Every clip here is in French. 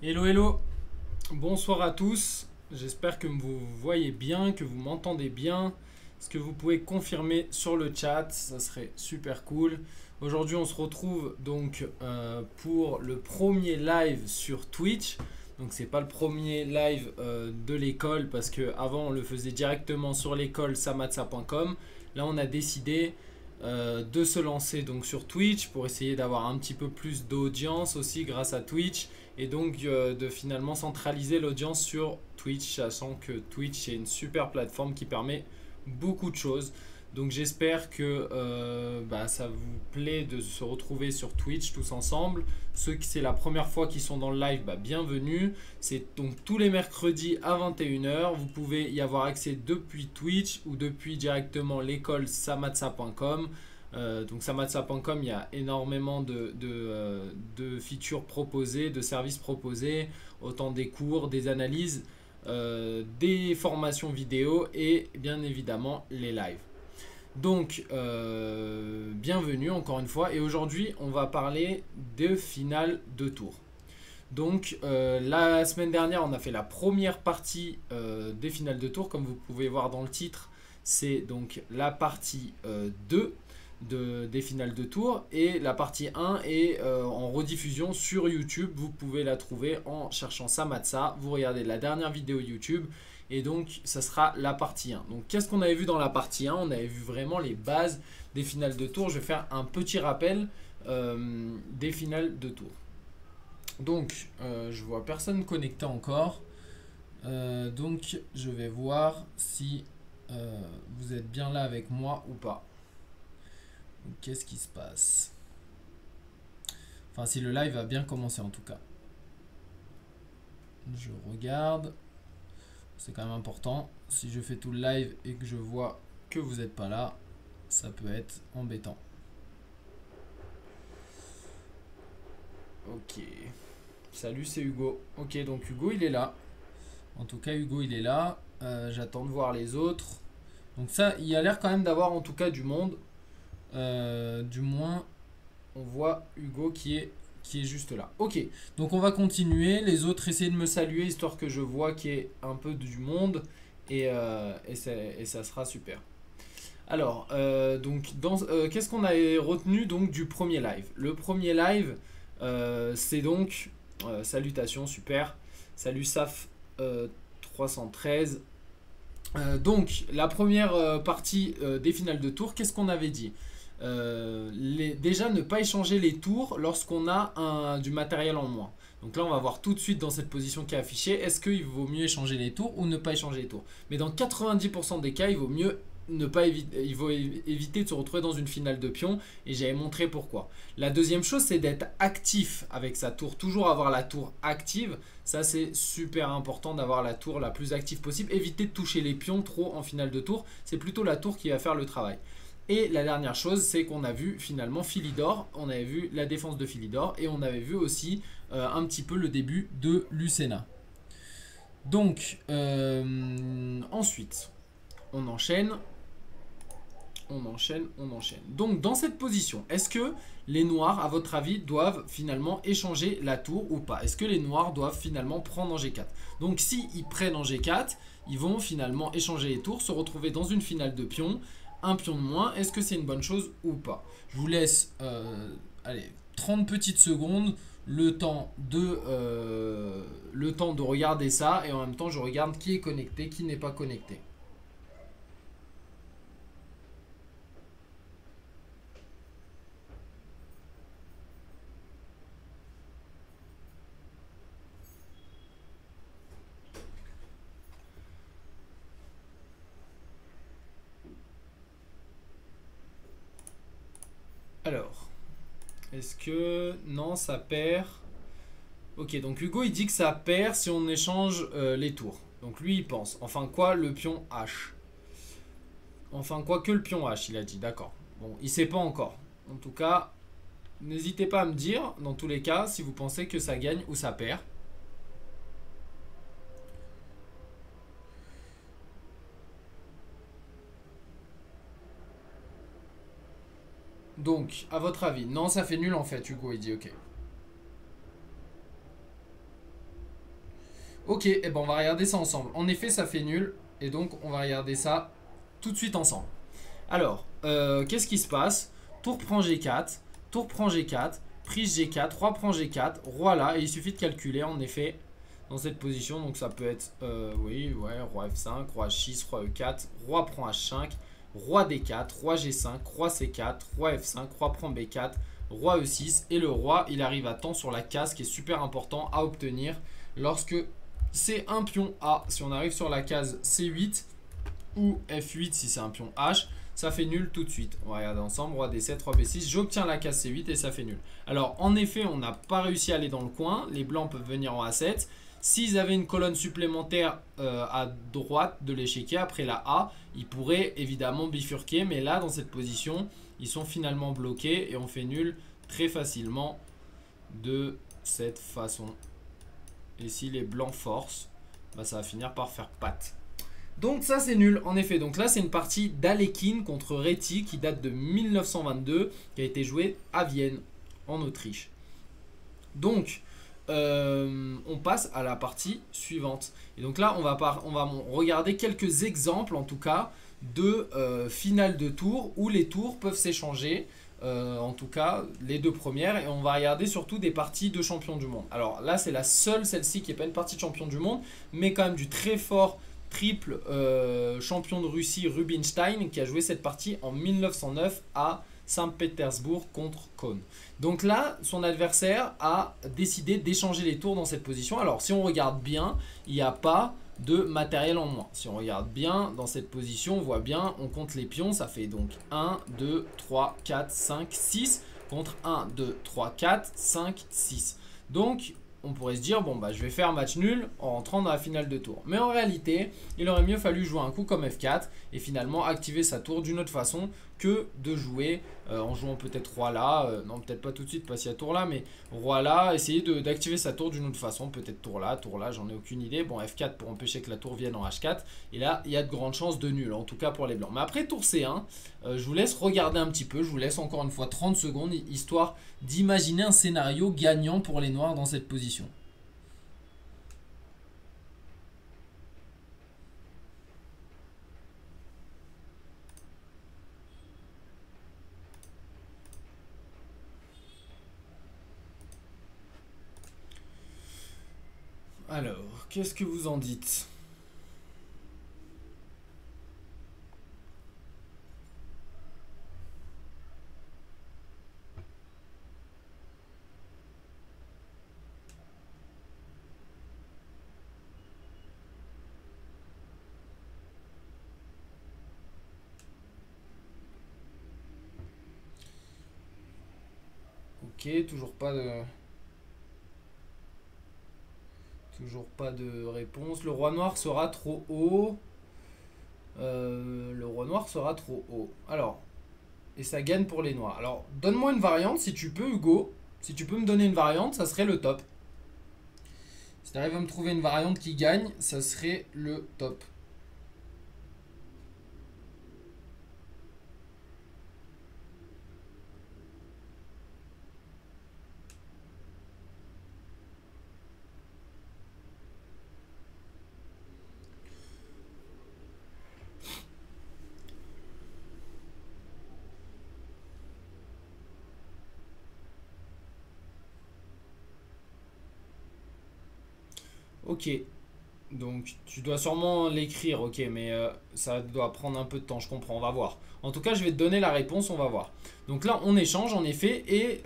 Hello, hello, bonsoir à tous. J'espère que vous voyez bien, que vous m'entendez bien. Est-ce que vous pouvez confirmer sur le chat? Ça serait super cool. Aujourd'hui, on se retrouve donc pour le premier live sur Twitch. Donc, c'est pas le premier live de l'école parce que avant on le faisait directement sur l'école samatsa.com. Là, on a décidé de se lancer donc sur Twitch pour essayer d'avoir un petit peu plus d'audience aussi grâce à Twitch et donc de finalement centraliser l'audience sur Twitch, sachant que Twitch est une super plateforme qui permet beaucoup de choses. Donc j'espère que ça vous plaît de se retrouver sur Twitch tous ensemble. Ceux qui c'est la première fois qui sont dans le live, bienvenue. C'est donc tous les mercredis à 21 h. Vous pouvez y avoir accès depuis Twitch ou depuis directement l'école samatsa.com. Donc samatsa.com, il y a énormément de features proposées, de services proposés, autant des cours, des analyses, des formations vidéo et bien évidemment les lives. Donc, bienvenue encore une fois. Et aujourd'hui, on va parler de finale de tour. Donc, la semaine dernière, on a fait la première partie des finales de tour. Comme vous pouvez voir dans le titre, c'est donc la partie 2 des finales de tour. Et la partie 1 est en rediffusion sur YouTube. Vous pouvez la trouver en cherchant Samatsa. Vous regardez la dernière vidéo YouTube. Et donc, ça sera la partie 1. Donc, qu'est-ce qu'on avait vu dans la partie 1? On avait vu vraiment les bases des finales de tour. Je vais faire un petit rappel des finales de tour. Donc, je vois personne connecté encore. Donc, je vais voir si vous êtes bien là avec moi ou pas. Qu'est-ce qui se passe? Enfin, si le live a bien commencé en tout cas. Je regarde. C'est quand même important. Si je fais tout le live et que je vois que vous n'êtes pas là, ça peut être embêtant. Ok. Salut, c'est Hugo. Ok, donc Hugo, il est là. En tout cas, Hugo, il est là. J'attends de voir les autres. Donc ça, il y a l'air quand même d'avoir en tout cas du monde. Du moins, on voit Hugo qui est juste là. Ok, donc on va continuer. Les autres, essayez de me saluer histoire que je vois qu'il y ait un peu du monde. Et ça sera super. Alors, donc, qu'est-ce qu'on a retenu donc du premier live? Le premier live, c'est donc, salutations, super. Salut Saf 313. Donc, la première partie des finales de tour, qu'est-ce qu'on avait dit? Déjà, ne pas échanger les tours lorsqu'on a du matériel en moins. Donc là, on va voir tout de suite dans cette position qui est affichée, est-ce qu'il vaut mieux échanger les tours ou ne pas échanger les tours? Mais dans 90% des cas, il vaut mieux ne pas éviter de se retrouver dans une finale de pion et j'avais montré pourquoi. La deuxième chose, c'est d'être actif avec sa tour, toujours avoir la tour active. Ça, c'est super important d'avoir la tour la plus active possible. Éviter de toucher les pions trop en finale de tour, c'est plutôt la tour qui va faire le travail. Et la dernière chose, c'est qu'on a vu finalement Philidor, on avait vu la défense de Philidor et on avait vu aussi un petit peu le début de Lucena. Donc, ensuite, on enchaîne. Donc, dans cette position, est-ce que les noirs, à votre avis, doivent finalement échanger la tour ou pas? Est-ce que les noirs doivent finalement prendre en G4? Donc, s'ils prennent en G4, ils vont finalement échanger les tours, se retrouver dans une finale de pions. Un pion de moins, est-ce que c'est une bonne chose ou pas? Je vous laisse allez, 30 petites secondes, le temps de regarder ça et en même temps je regarde qui est connecté, qui n'est pas connecté. Alors, est-ce que... Non, ça perd. Ok, donc Hugo, il dit que ça perd si on échange les tours. Donc lui, il pense. Enfin quoi, le pion H. Enfin quoi que le pion H, il a dit. D'accord. Bon, il sait pas encore. En tout cas, n'hésitez pas à me dire, dans tous les cas, si vous pensez que ça gagne ou ça perd. Donc, à votre avis, non, ça fait nul en fait, Hugo, il dit ok. Ok, et ben on va regarder ça ensemble. En effet, ça fait nul. Et donc, on va regarder ça tout de suite ensemble. Alors, qu'est-ce qui se passe? Tour prend G4, tour prend G4, prise G4, roi prend G4, roi là. Et il suffit de calculer, en effet, dans cette position. Donc, ça peut être, oui, ouais, roi F5, roi H6, roi E4, roi prend H5, roi D4, roi G5, roi C4, roi F5, roi prend B4, roi E6. Et le roi, il arrive à temps sur la case, qui est super important à obtenir lorsque c'est un pion A. Si on arrive sur la case C8 ou F8 si c'est un pion H, ça fait nul tout de suite. On va regarder ensemble, roi D7, roi B6, j'obtiens la case C8 et ça fait nul. Alors en effet, on n'a pas réussi à aller dans le coin, les blancs peuvent venir en A7. S'ils avaient une colonne supplémentaire à droite de l'échiquier après la A, ils pourraient évidemment bifurquer, mais là dans cette position, ils sont finalement bloqués et on fait nul très facilement de cette façon. Et si les blancs forcent, bah ça va finir par faire patte. Donc ça c'est nul en effet. Donc là c'est une partie d'Alekhine contre Réti qui date de 1922, qui a été jouée à Vienne en Autriche. Donc on passe à la partie suivante. Et donc là on va regarder quelques exemples en tout cas de finales de tour où les tours peuvent s'échanger. En tout cas les deux premières, et on va regarder surtout des parties de champion du monde. Alors là c'est la seule, celle-ci qui n'est pas une partie de champion du monde, mais quand même du très fort triple champion de Russie Rubinstein qui a joué cette partie en 1909 à Saint-Pétersbourg contre Kohn. Donc là son adversaire a décidé d'échanger les tours dans cette position. Alors si on regarde bien, il n'y a pas de matériel en moins. Si on regarde bien dans cette position, on voit bien, on compte les pions, ça fait donc 1, 2, 3, 4, 5, 6 contre 1, 2, 3, 4, 5, 6. Donc on pourrait se dire, bon bah je vais faire match nul en rentrant dans la finale de tour. Mais en réalité, il aurait mieux fallu jouer un coup comme F4 et finalement activer sa tour d'une autre façon que de jouer en jouant peut-être roi là, non peut-être pas tout de suite parce qu'il y a tour là, mais roi là, essayer d'activer sa tour d'une autre façon, peut-être tour là, j'en ai aucune idée. Bon F4 pour empêcher que la tour vienne en H4, et là il y a de grandes chances de nul, en tout cas pour les blancs. Mais après tour C1, je vous laisse regarder un petit peu, je vous laisse encore une fois 30 secondes, histoire d'imaginer un scénario gagnant pour les noirs dans cette position. Alors, qu'est-ce que vous en dites? Ok, toujours pas de réponse. Le roi noir sera trop haut. Le roi noir sera trop haut. Alors, et ça gagne pour les noirs. Alors, donne-moi une variante si tu peux, Hugo. Si tu peux me donner une variante, ça serait le top. Si tu arrives à me trouver une variante qui gagne, ça serait le top. Ok. Donc tu dois sûrement l'écrire, ok, mais ça doit prendre un peu de temps, je comprends, on va voir. En tout cas, je vais te donner la réponse, on va voir. Donc là, on échange en effet, et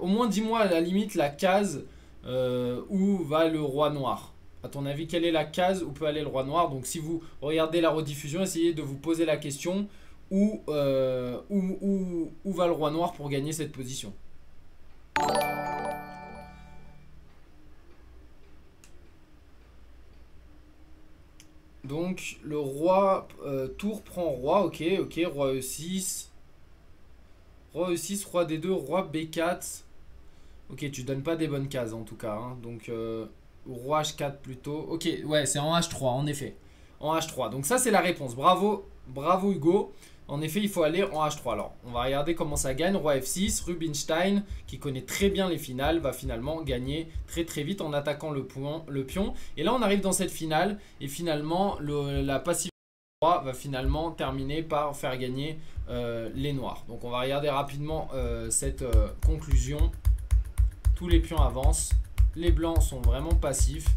au moins dis-moi à la limite la case où va le roi noir. À ton avis, quelle est la case où peut aller le roi noir? Donc si vous regardez la rediffusion, essayez de vous poser la question où va le roi noir pour gagner cette position. Donc le roi, tour prend roi, ok, ok, roi E6. Roi E6, roi D2, roi B4. Ok, tu donnes pas des bonnes cases en tout cas, hein. Donc roi H4 plutôt. Ok, ouais, c'est en H3 en effet. En H3. Donc ça c'est la réponse. Bravo, bravo Hugo. En effet, il faut aller en H3. Alors, on va regarder comment ça gagne. Roi F6, Rubinstein, qui connaît très bien les finales, va finalement gagner très très vite en attaquant le pion. Et là, on arrive dans cette finale. Et finalement, la passivité du roi va finalement terminer par faire gagner les noirs. Donc, on va regarder rapidement cette conclusion. Tous les pions avancent. Les blancs sont vraiment passifs.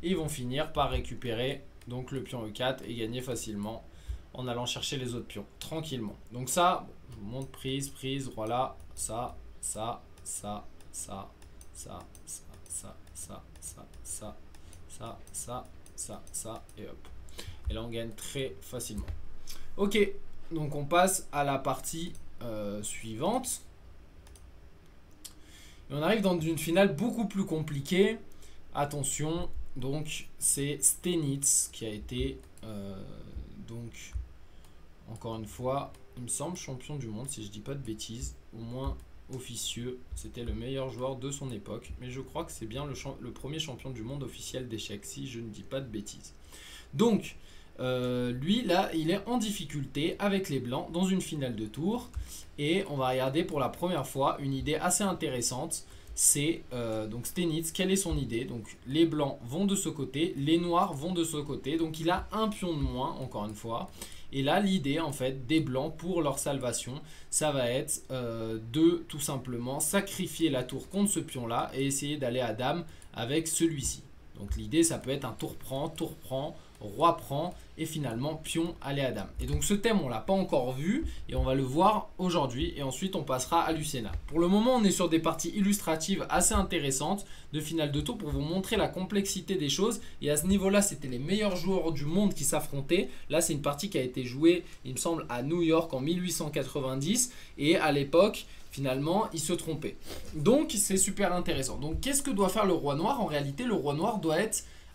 Et ils vont finir par récupérer donc, le pion E4 et gagner facilement en allant chercher les autres pions tranquillement. Donc ça, je vous montre prise, roi là, ça, ça, ça, ça, ça, ça, ça, ça, ça, ça, ça, ça, ça, et hop. Et là, on gagne très facilement. Ok, donc on passe à la partie suivante. Et on arrive dans une finale beaucoup plus compliquée. Attention, donc c'est Stenitz qui a été donc encore une fois, il me semble champion du monde si je dis pas de bêtises, au moins officieux, c'était le meilleur joueur de son époque, mais je crois que c'est bien le premier champion du monde officiel d'échecs si je ne dis pas de bêtises. Donc lui là il est en difficulté avec les blancs dans une finale de tour et on va regarder pour la première fois une idée assez intéressante. C'est donc Stenitz, quelle est son idée? Donc les blancs vont de ce côté, les noirs vont de ce côté, donc il a un pion de moins encore une fois. Et là l'idée en fait des blancs pour leur salvation, ça va être de tout simplement sacrifier la tour contre ce pion là et essayer d'aller à dame avec celui-ci. Donc l'idée ça peut être un tour prend, roi prend et finalement pion aller à dame. Et donc ce thème on l'a pas encore vu et on va le voir aujourd'hui et ensuite on passera à Lucena. Pour le moment on est sur des parties illustratives assez intéressantes de finale de tour pour vous montrer la complexité des choses et à ce niveau là c'était les meilleurs joueurs du monde qui s'affrontaient. Là c'est une partie qui a été jouée il me semble à New York en 1890 et à l'époque finalement il se trompait. Donc c'est super intéressant. Donc qu'est-ce que doit faire le roi noir? En réalité le roi noir doit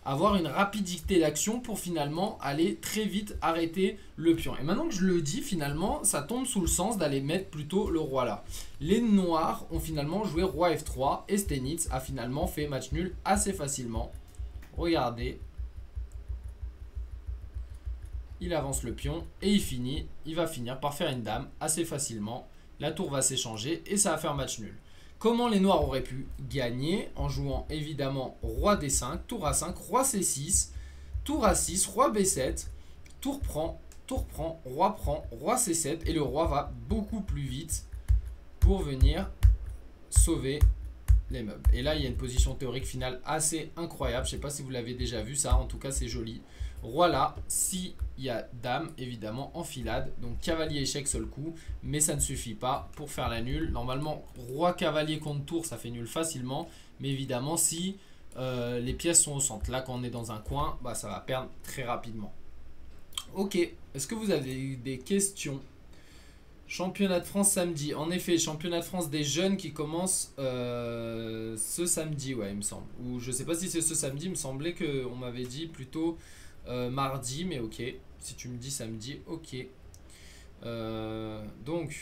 avoir une rapidité d'action pour finalement aller très vite arrêter le pion. Et maintenant que je le dis, finalement, ça tombe sous le sens d'aller mettre plutôt le roi là. Les noirs ont finalement joué roi F3 et Stenitz a finalement fait match nul assez facilement. Regardez. Il avance le pion et il va finir par faire une dame assez facilement. La tour va s'échanger et ça va faire match nul. Comment les noirs auraient pu gagner? En jouant évidemment roi D5, tour A5, roi C6, tour A6, roi B7, tour prend, roi C7 et le roi va beaucoup plus vite pour venir sauver les meubles. Et là il y a une position théorique finale assez incroyable, je ne sais pas si vous l'avez déjà vu ça, en tout cas c'est joli. Roi là, s'il y a dame évidemment enfilade, donc cavalier échec seul coup, mais ça ne suffit pas pour faire la nulle. Normalement roi cavalier contre tour ça fait nul facilement, mais évidemment si les pièces sont au centre, là quand on est dans un coin, bah, ça va perdre très rapidement. Ok, est-ce que vous avez des questions? Championnat de France samedi, en effet, championnat de France des jeunes qui commence ce samedi, ouais il me semble, ou je sais pas si c'est ce samedi, il me semblait qu'on m'avait dit plutôt mardi, mais ok. Si tu me dis samedi, ok. Donc,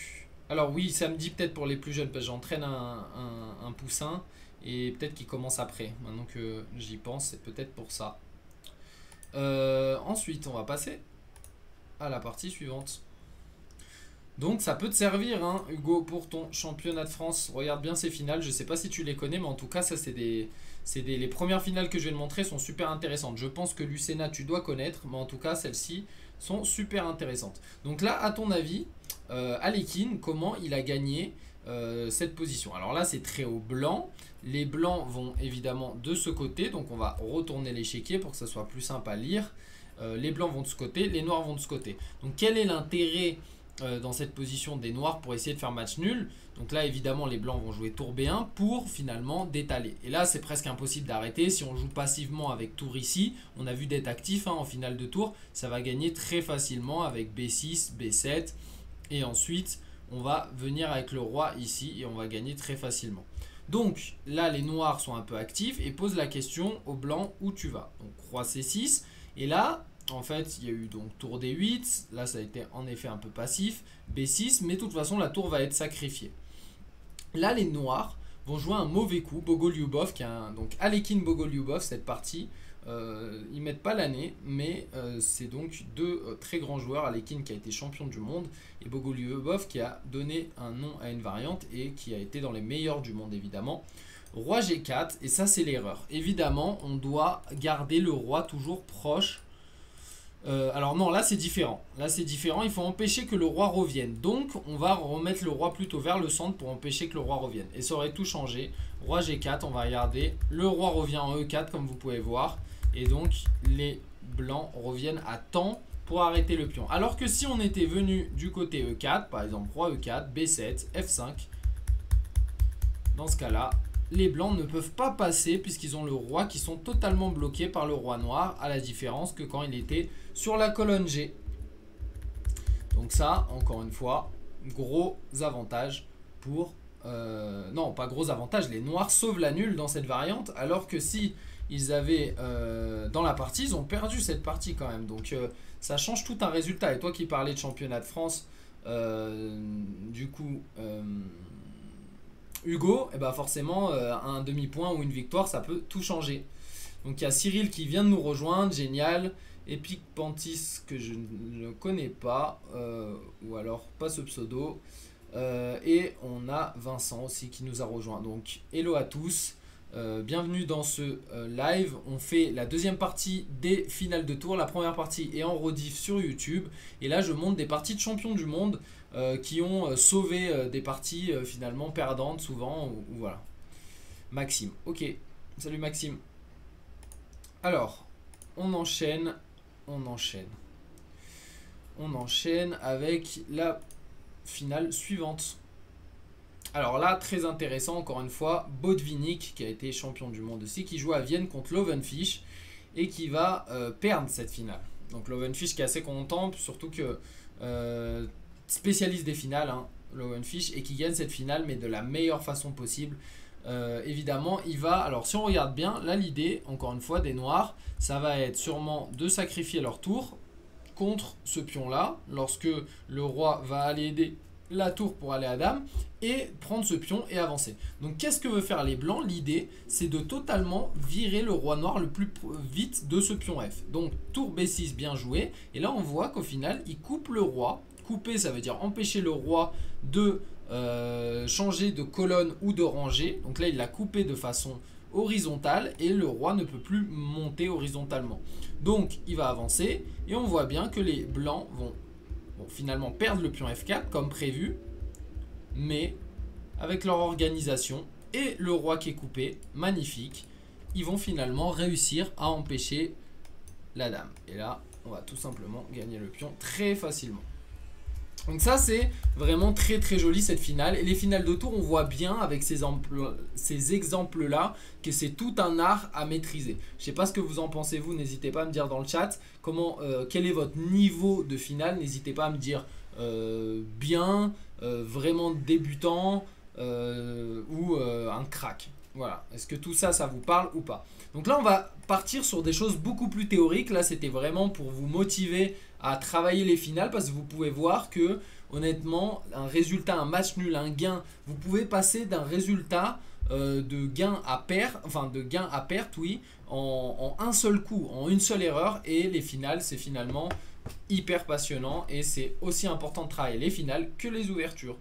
alors oui, samedi peut-être pour les plus jeunes, parce que j'entraîne un poussin et peut-être qu'il commence après. Maintenant que j'y pense, c'est peut-être pour ça. Ensuite, on va passer à la partie suivante. Donc ça peut te servir hein, Hugo pour ton championnat de France. Regarde bien ces finales, je sais pas si tu les connais mais en tout cas ça c'est les premières finales que je vais te montrer sont super intéressantes. Je pense que Lucena tu dois connaître mais en tout cas celles-ci sont super intéressantes. Donc là à ton avis Alekhine, comment il a gagné cette position? Alors là c'est très haut blanc. Les blancs vont évidemment de ce côté, donc on va retourner l'échiquier pour que ça soit plus simple à lire. Les blancs vont de ce côté, les noirs vont de ce côté. Donc quel est l'intérêt dans cette position des noirs pour essayer de faire match nul? Donc là évidemment les blancs vont jouer tour B1 pour finalement d'étaler. Et là c'est presque impossible d'arrêter. Si on joue passivement avec tour ici, on a vu d'être actif hein, en finale de tour, ça va gagner très facilement avec B6, B7 et ensuite on va venir avec le roi ici et on va gagner très facilement. Donc là les noirs sont un peu actifs et posent la question aux blancs où tu vas. Donc roi C6 et là en fait, il y a eu donc tour D8. Là, ça a été en effet un peu passif. B6, mais de toute façon, la tour va être sacrifiée. Là, les noirs vont jouer un mauvais coup. Bogolyubov, donc Alekhine Bogolyubov, cette partie. ils mettent pas l'année, mais c'est donc deux très grands joueurs, Alekhine qui a été champion du monde et Bogolyubov qui a donné un nom à une variante et qui a été dans les meilleurs du monde évidemment. Roi G4, et ça c'est l'erreur. Évidemment, on doit garder le roi toujours proche. Alors non, là c'est différent. Là c'est différent, il faut empêcher que le roi revienne. Donc on va remettre le roi plutôt vers le centre pour empêcher que le roi revienne. Et ça aurait tout changé. Roi G4, on va regarder. Le roi revient en E4 comme vous pouvez voir. Et donc les blancs reviennent à temps pour arrêter le pion. Alors que si on était venu du côté E4, par exemple roi E4, B7, F5, dans ce cas-là, les blancs ne peuvent pas passer puisqu'ils ont le roi qui sont totalement bloqués par le roi noir, à la différence que quand il était sur la colonne G. Donc ça, encore une fois, gros avantage pour... non, pas gros avantage, les noirs sauvent la nulle dans cette variante, alors que si ils avaient dans la partie, ils ont perdu cette partie quand même. Donc ça change tout un résultat. Et toi qui parlais de championnat de France, du coup... Hugo, et bah forcément, un demi-point ou une victoire, ça peut tout changer. Donc il y a Cyril qui vient de nous rejoindre, génial. Epic Pantis, que je ne connais pas, ou alors pas ce pseudo. Et on a Vincent aussi qui nous a rejoint. Donc hello à tous, bienvenue dans ce live. On fait la deuxième partie des finales de tour. La première partie est en rediff sur YouTube. Et là, je montre des parties de champions du monde. Qui ont sauvé des parties finalement perdantes souvent, ou voilà. Maxime, ok, salut Maxime. Alors, on enchaîne avec la finale suivante. Alors là, très intéressant, encore une fois, Botvinnik, qui a été champion du monde aussi, qui joue à Vienne contre Löwenfisch et qui va perdre cette finale. Donc Löwenfisch qui est assez content, surtout que... spécialiste des finales, hein, Löwenfisch, et qui gagne cette finale, mais de la meilleure façon possible. Évidemment, il va... Alors, si on regarde bien, là, l'idée, encore une fois, des noirs, ça va être sûrement de sacrifier leur tour contre ce pion-là, lorsque le roi va aller aider la tour pour aller à dame, et prendre ce pion et avancer. Donc, qu'est-ce que veut faire les blancs? L'idée, c'est de totalement virer le roi noir le plus vite de ce pion F. Donc, tour B6, bien joué. Et là, on voit qu'au final, il coupe le roi. Couper, ça veut dire empêcher le roi de changer de colonne ou de rangée. Donc là, il l'a coupé de façon horizontale et le roi ne peut plus monter horizontalement. Donc, il va avancer et on voit bien que les blancs vont finalement perdre le pion F4 comme prévu. Mais avec leur organisation et le roi qui est coupé, magnifique, ils vont finalement réussir à empêcher la dame. Et là, on va tout simplement gagner le pion très facilement. Donc ça c'est vraiment très très joli cette finale. Et les finales de tour, on voit bien avec ces exemples là que c'est tout un art à maîtriser. Je sais pas ce que vous en pensez vous, n'hésitez pas à me dire dans le chat quel est votre niveau de finale. N'hésitez pas à me dire bien, vraiment débutant ou un crack. Voilà, est-ce que tout ça, ça vous parle ou pas? Donc là, on va partir sur des choses beaucoup plus théoriques. Là, c'était vraiment pour vous motiver à travailler les finales parce que vous pouvez voir que, honnêtement, un résultat, un match nul, un gain, vous pouvez passer d'un résultat de gain à perte, oui, en un seul coup, en une seule erreur. Et les finales, c'est finalement hyper passionnant et c'est aussi important de travailler les finales que les ouvertures.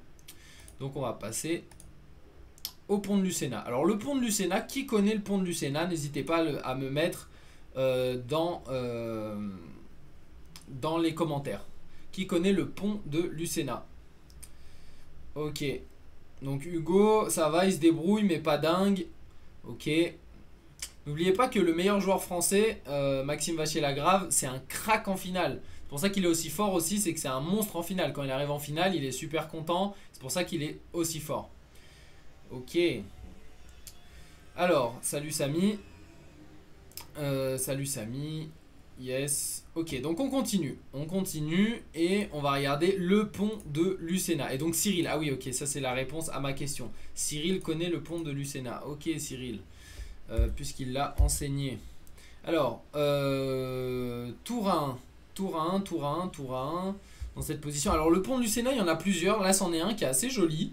Donc, on va passer au pont de Lucena. Alors le pont de Lucena, qui connaît le pont de Lucena? N'hésitez pas à me mettre dans les commentaires. Qui connaît le pont de Lucena? Ok. Donc Hugo, ça va, il se débrouille, mais pas dingue. Ok. N'oubliez pas que le meilleur joueur français, Maxime Vachier-Lagrave, c'est un crack en finale. C'est pour ça qu'il est aussi fort aussi, c'est que c'est un monstre en finale. Quand il arrive en finale, il est super content. C'est pour ça qu'il est aussi fort. Ok. Alors, salut Samy. Salut Samy. Yes. Ok, donc on continue. On continue et on va regarder le pont de Lucena. Et donc Cyril, ah oui, ok, ça c'est la réponse à ma question. Cyril connaît le pont de Lucena. Ok Cyril, puisqu'il l'a enseigné. Alors, tour à 1. Tour à 1, tour à 1, tour à 1. Dans cette position. Alors le pont de Lucena, il y en a plusieurs. Là, c'en est un qui est assez joli.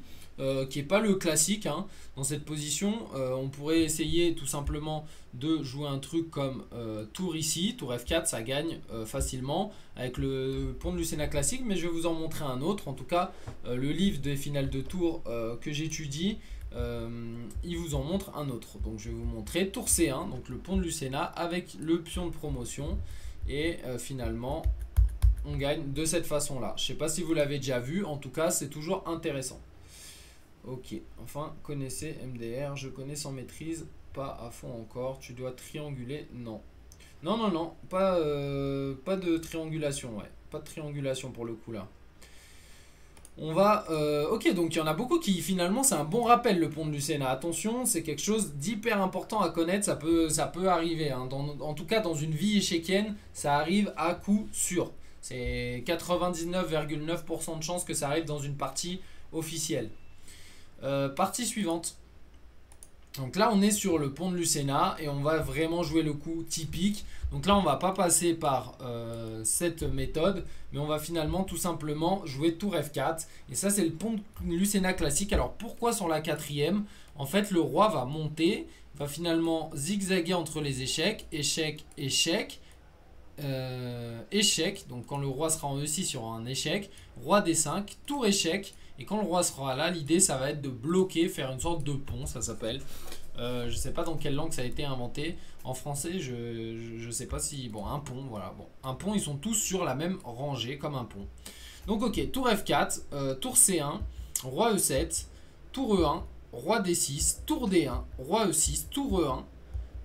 qui n'est pas le classique, hein. Dans cette position, on pourrait essayer tout simplement de jouer un truc comme tour ici, tour F4, ça gagne facilement avec le pont de Lucena classique, mais je vais vous en montrer un autre. En tout cas, le livre des finales de tour que j'étudie, il vous en montre un autre. Donc je vais vous montrer tour C1, donc le pont de Lucena avec le pion de promotion, et finalement on gagne de cette façon là. Je ne sais pas si vous l'avez déjà vu, en tout cas c'est toujours intéressant. Ok, enfin connaissez MDR, je connais sans maîtrise, pas à fond encore, tu dois trianguler, non. Non, non, non, pas de triangulation, ouais, pas de triangulation pour le coup là. On va... ok, donc il y en a beaucoup qui finalement, c'est un bon rappel le pont de Lucena. Attention, c'est quelque chose d'hyper important à connaître, ça peut arriver, hein. En tout cas, dans une vie échiquienne, ça arrive à coup sûr. C'est 99,9% de chances que ça arrive dans une partie officielle. Partie suivante. Donc là on est sur le pont de Lucena et on va vraiment jouer le coup typique. Donc là on va pas passer par cette méthode, mais on va finalement tout simplement jouer tour F4. Et ça c'est le pont de Lucena classique. Alors pourquoi sur la quatrième? En fait le roi va monter, va finalement zigzaguer entre les échecs, échec, échec, échec. Donc quand le roi sera en E6 sur un échec, roi D5, tour échec. Et quand le roi sera là, l'idée ça va être de bloquer, faire une sorte de pont, ça s'appelle. Je ne sais pas dans quelle langue ça a été inventé. En français, je ne sais pas si... Bon, un pont, voilà. Bon, un pont, ils sont tous sur la même rangée, comme un pont. Donc ok, tour F4, tour C1, roi E7, tour E1, roi D6, tour D1, roi E6, tour E1,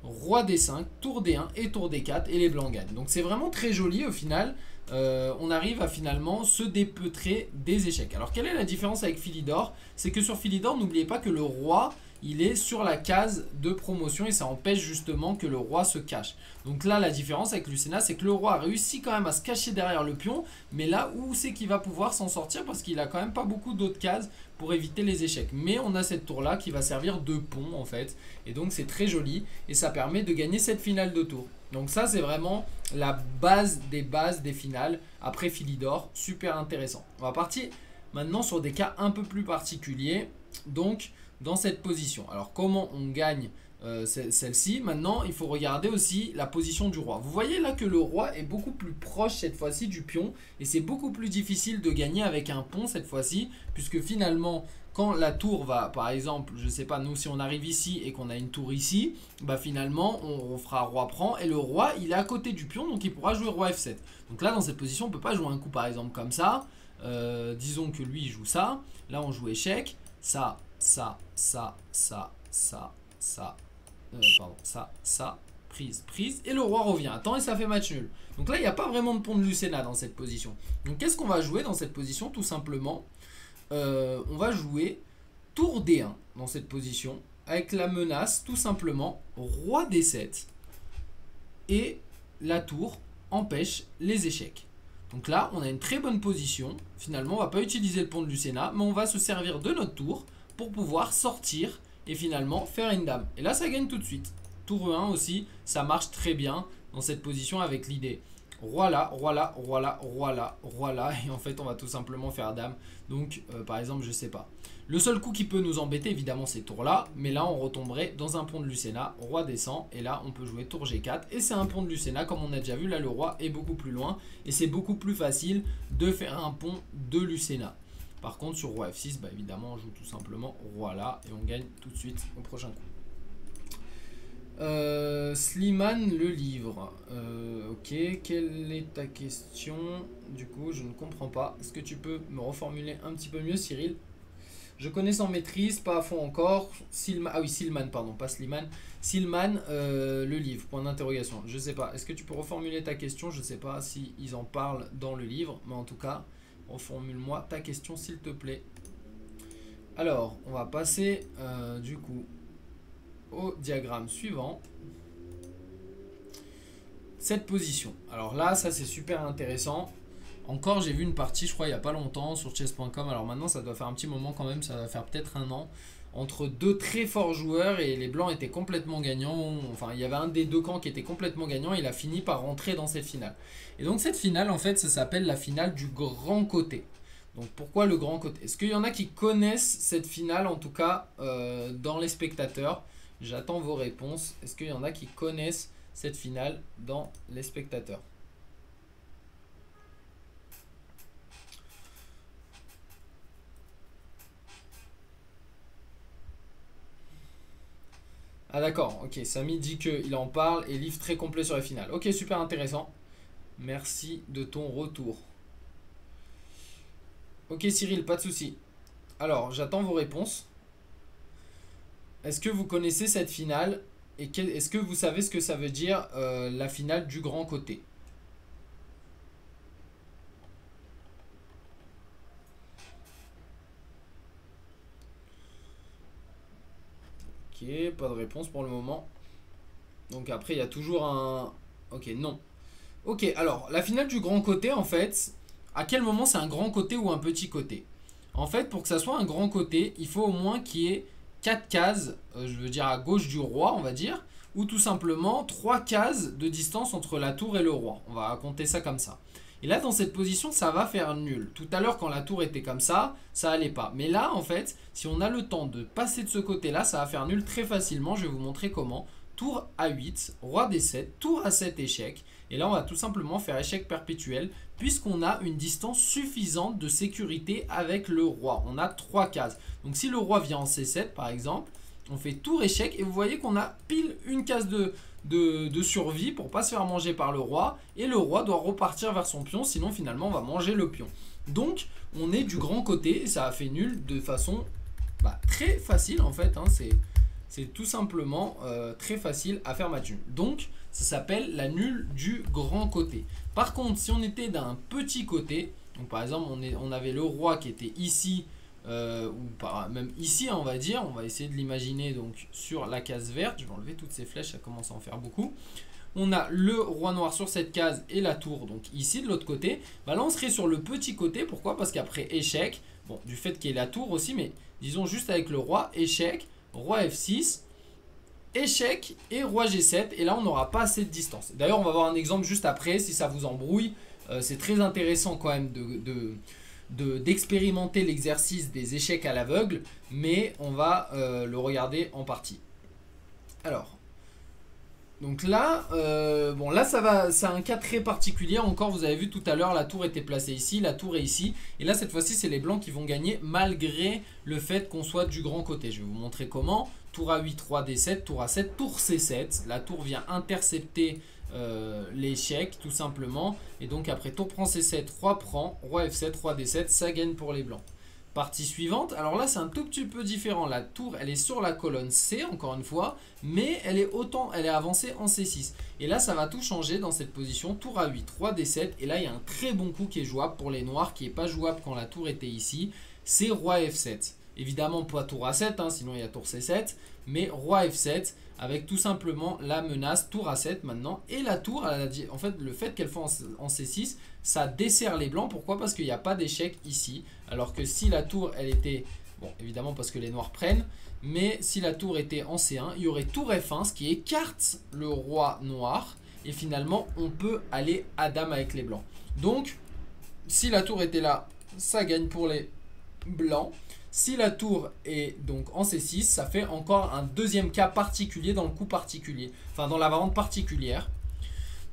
roi D5, tour D1 et tour D4, et les blancs gagnent. Donc c'est vraiment très joli au final. On arrive à finalement se dépeutrer des échecs. Alors quelle est la différence avec Philidor? C'est que sur Philidor, n'oubliez pas que le roi, il est sur la case de promotion et ça empêche justement que le roi se cache. Donc là, la différence avec Lucena, c'est que le roi a réussi quand même à se cacher derrière le pion, mais là, où c'est qu'il va pouvoir s'en sortir? Parce qu'il a quand même pas beaucoup d'autres cases pour éviter les échecs. Mais on a cette tour là qui va servir de pont en fait, et donc c'est très joli et ça permet de gagner cette finale de tour. Donc ça c'est vraiment la base des finales après Philidor, super intéressant. On va partir maintenant sur des cas un peu plus particuliers, donc dans cette position. Alors comment on gagne celle-ci? Maintenant il faut regarder aussi la position du roi. Vous voyez là que le roi est beaucoup plus proche cette fois-ci du pion et c'est beaucoup plus difficile de gagner avec un pont cette fois-ci, puisque finalement quand la tour va, par exemple, je sais pas, nous si on arrive ici et qu'on a une tour ici, bah finalement on fera roi prend et le roi il est à côté du pion, donc il pourra jouer roi F7. Donc là dans cette position on peut pas jouer un coup par exemple comme ça. Disons que lui il joue ça, là on joue échec, ça, ça, ça, ça, ça, ça, pardon, ça, prise, prise, et le roi revient. Attends, et ça fait match nul. Donc là il n'y a pas vraiment de pont de Lucena dans cette position. Donc qu'est-ce qu'on va jouer dans cette position? Tout simplement on va jouer tour D1 dans cette position avec la menace tout simplement roi D7 et la tour empêche les échecs. Donc là on a une très bonne position. Finalement on va pas utiliser le pont de Lucena, mais on va se servir de notre tour pour pouvoir sortir et finalement faire une dame. Et là ça gagne tout de suite. Tour E1 aussi, ça marche très bien dans cette position avec l'idée roi là, roi là, roi là, roi là, roi là, et en fait on va tout simplement faire dame. Donc par exemple je sais pas, le seul coup qui peut nous embêter évidemment c'est tour là, mais là on retomberait dans un pont de Lucena, roi descend, et là on peut jouer tour G4 et c'est un pont de Lucena comme on a déjà vu. Là le roi est beaucoup plus loin et c'est beaucoup plus facile de faire un pont de Lucena. Par contre sur roi F6, bah évidemment on joue tout simplement roi là et on gagne tout de suite au prochain coup. Slimane le livre. Ok, quelle est ta question? Du coup, je ne comprends pas. Est-ce que tu peux me reformuler un petit peu mieux, Cyril? Je connais sans maîtrise, pas à fond encore. Ah oui, Silman, pardon, pas Slimane. Silman, le livre, point d'interrogation. Je sais pas. Est-ce que tu peux reformuler ta question? Je sais pas si ils en parlent dans le livre, mais en tout cas, reformule-moi ta question, s'il te plaît. Alors, on va passer du coup au diagramme suivant. Cette position. Alors là, ça c'est super intéressant. Encore, j'ai vu une partie, je crois, il n'y a pas longtemps sur chess.com. Alors maintenant, ça doit faire un petit moment quand même. Ça va faire peut-être un an. Entre deux très forts joueurs et les blancs étaient complètement gagnants. Enfin, il y avait un des deux camps qui était complètement gagnant. Il a fini par rentrer dans cette finale. Et donc cette finale, en fait, ça s'appelle la finale du grand côté. Donc pourquoi le grand côté? Est-ce qu'il y en a qui connaissent cette finale, en tout cas dans les spectateurs? J'attends vos réponses. Est-ce qu'il y en a qui connaissent cette finale dans les spectateurs? Ah d'accord, ok, Samy dit qu'il en parle et livre très complet sur les finales. Ok, super intéressant. Merci de ton retour. Ok Cyril, pas de souci. Alors, j'attends vos réponses. Est-ce que vous connaissez cette finale? Et est-ce que vous savez ce que ça veut dire la finale du grand côté? Ok, pas de réponse pour le moment. Donc après, il y a toujours un... Ok, non. Ok, alors, la finale du grand côté, en fait, à quel moment c'est un grand côté ou un petit côté? En fait, pour que ça soit un grand côté, il faut au moins qu'il y ait 4 cases, je veux dire à gauche du roi, on va dire, ou tout simplement 3 cases de distance entre la tour et le roi. On va compter ça comme ça. Et là, dans cette position, ça va faire nul. Tout à l'heure, quand la tour était comme ça allait pas. Mais là, en fait, si on a le temps de passer de ce côté-là, ça va faire nul très facilement. Je vais vous montrer comment. Tour A8, roi D7, tour A7 échec. Et là, on va tout simplement faire échec perpétuel puisqu'on a une distance suffisante de sécurité avec le roi. On a 3 cases. Donc si le roi vient en C7 par exemple, on fait tour échec et vous voyez qu'on a pile une case de survie pour pas se faire manger par le roi. Et le roi doit repartir vers son pion, sinon finalement on va manger le pion. Donc on est du grand côté et ça a fait nul de façon très facile en fait. Hein, c'est tout simplement très facile à faire match nul. Donc ça s'appelle la nulle du grand côté. Par contre, si on était d'un petit côté, donc par exemple on avait le roi qui était ici, ou même ici on va dire, on va essayer de l'imaginer donc sur la case verte, je vais enlever toutes ces flèches, ça commence à en faire beaucoup. On a le roi noir sur cette case et la tour donc ici de l'autre côté. Là on serait sur le petit côté, pourquoi? Parce qu'après échec, bon du fait qu'il y ait la tour aussi, mais disons juste avec le roi, échec, roi F6, échec et roi G7 et là on n'aura pas assez de distance. D'ailleurs on va voir un exemple juste après si ça vous embrouille. C'est très intéressant quand même d'expérimenter l'exercice des échecs à l'aveugle, mais on va le regarder en partie. Alors, donc là, bon là c'est un cas très particulier. Encore vous avez vu tout à l'heure la tour était placée ici, la tour est ici. Et là cette fois-ci c'est les blancs qui vont gagner malgré le fait qu'on soit du grand côté. Je vais vous montrer comment. Tour A8, roi D7, tour A7, tour C7. La tour vient intercepter l'échec tout simplement. Et donc après tour prend C7, roi prend, roi F7, roi D7, ça gagne pour les blancs. Partie suivante, alors là c'est un tout petit peu différent, la tour elle est sur la colonne C encore une fois, mais elle est avancée en C6. Et là ça va tout changer dans cette position, tour A8, roi D7, et là il y a un très bon coup qui est jouable pour les noirs, qui n'est pas jouable quand la tour était ici, c'est roi F7. Évidemment pas tour A7, hein, sinon il y a tour C7, mais roi F7 avec tout simplement la menace tour A7 maintenant. Et la tour, en fait le fait qu'elle soit en C6, ça dessert les blancs. Pourquoi? Parce qu'il n'y a pas d'échec ici. Alors que si la tour elle était, bon évidemment parce que les noirs prennent, mais si la tour était en C1, il y aurait tour F1, ce qui écarte le roi noir. Et finalement on peut aller à dame avec les blancs. Donc si la tour était là, ça gagne pour les blancs. Si la tour est donc en C6, ça fait encore un deuxième cas particulier dans le coup particulier. Enfin, dans la variante particulière.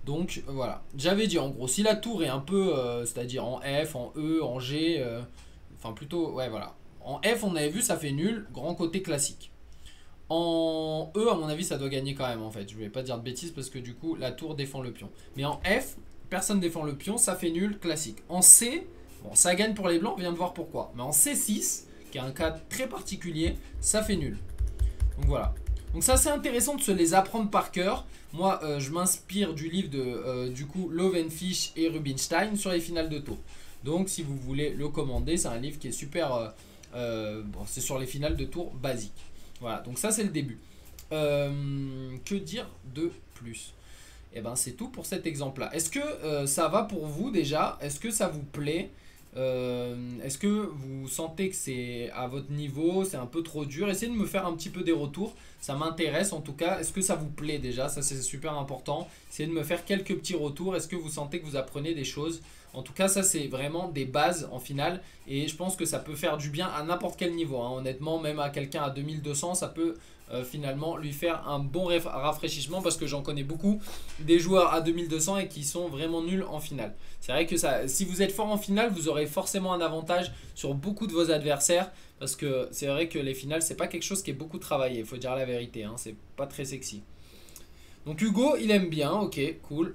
Donc, voilà. J'avais dit, en gros, si la tour est un peu, c'est-à-dire en F, en E, en G, enfin plutôt, ouais, voilà. En F, on avait vu, ça fait nul, grand côté classique. En E, à mon avis, ça doit gagner quand même, en fait. Je ne vais pas dire de bêtises parce que du coup, la tour défend le pion. Mais en F, personne défend le pion, ça fait nul, classique. En C, bon, ça gagne pour les blancs, on vient de voir pourquoi. Mais en C6... qui est un cas très particulier, ça fait nul. Donc voilà. Donc ça c'est intéressant de se les apprendre par cœur. Moi je m'inspire du livre de du coup Löwenfisch et Rubinstein sur les finales de tour. Donc si vous voulez le commander, c'est un livre qui est super, bon, c'est sur les finales de tour basiques. Voilà, donc ça c'est le début. Que dire de plus? Et ben c'est tout pour cet exemple là. Est-ce que ça va pour vous déjà? Est-ce que ça vous plaît? Est-ce que vous sentez que c'est à votre niveau, c'est un peu trop dur? Essayez de me faire un petit peu des retours, ça m'intéresse en tout cas. Est-ce que ça vous plaît déjà? Ça c'est super important. Essayez de me faire quelques petits retours. Est-ce que vous sentez que vous apprenez des choses En tout cas, ça c'est vraiment des bases en finale et je pense que ça peut faire du bien à n'importe quel niveau, hein. Honnêtement, même à quelqu'un à 2200, ça peut finalement lui faire un bon rafraîchissement parce que j'en connais beaucoup des joueurs à 2200 et qui sont vraiment nuls en finale. C'est vrai que ça, si vous êtes fort en finale, vous aurez forcément un avantage sur beaucoup de vos adversaires parce que c'est vrai que les finales, c'est pas quelque chose qui est beaucoup travaillé, il faut dire la vérité, hein. C'est pas très sexy. Donc Hugo, il aime bien, ok, cool.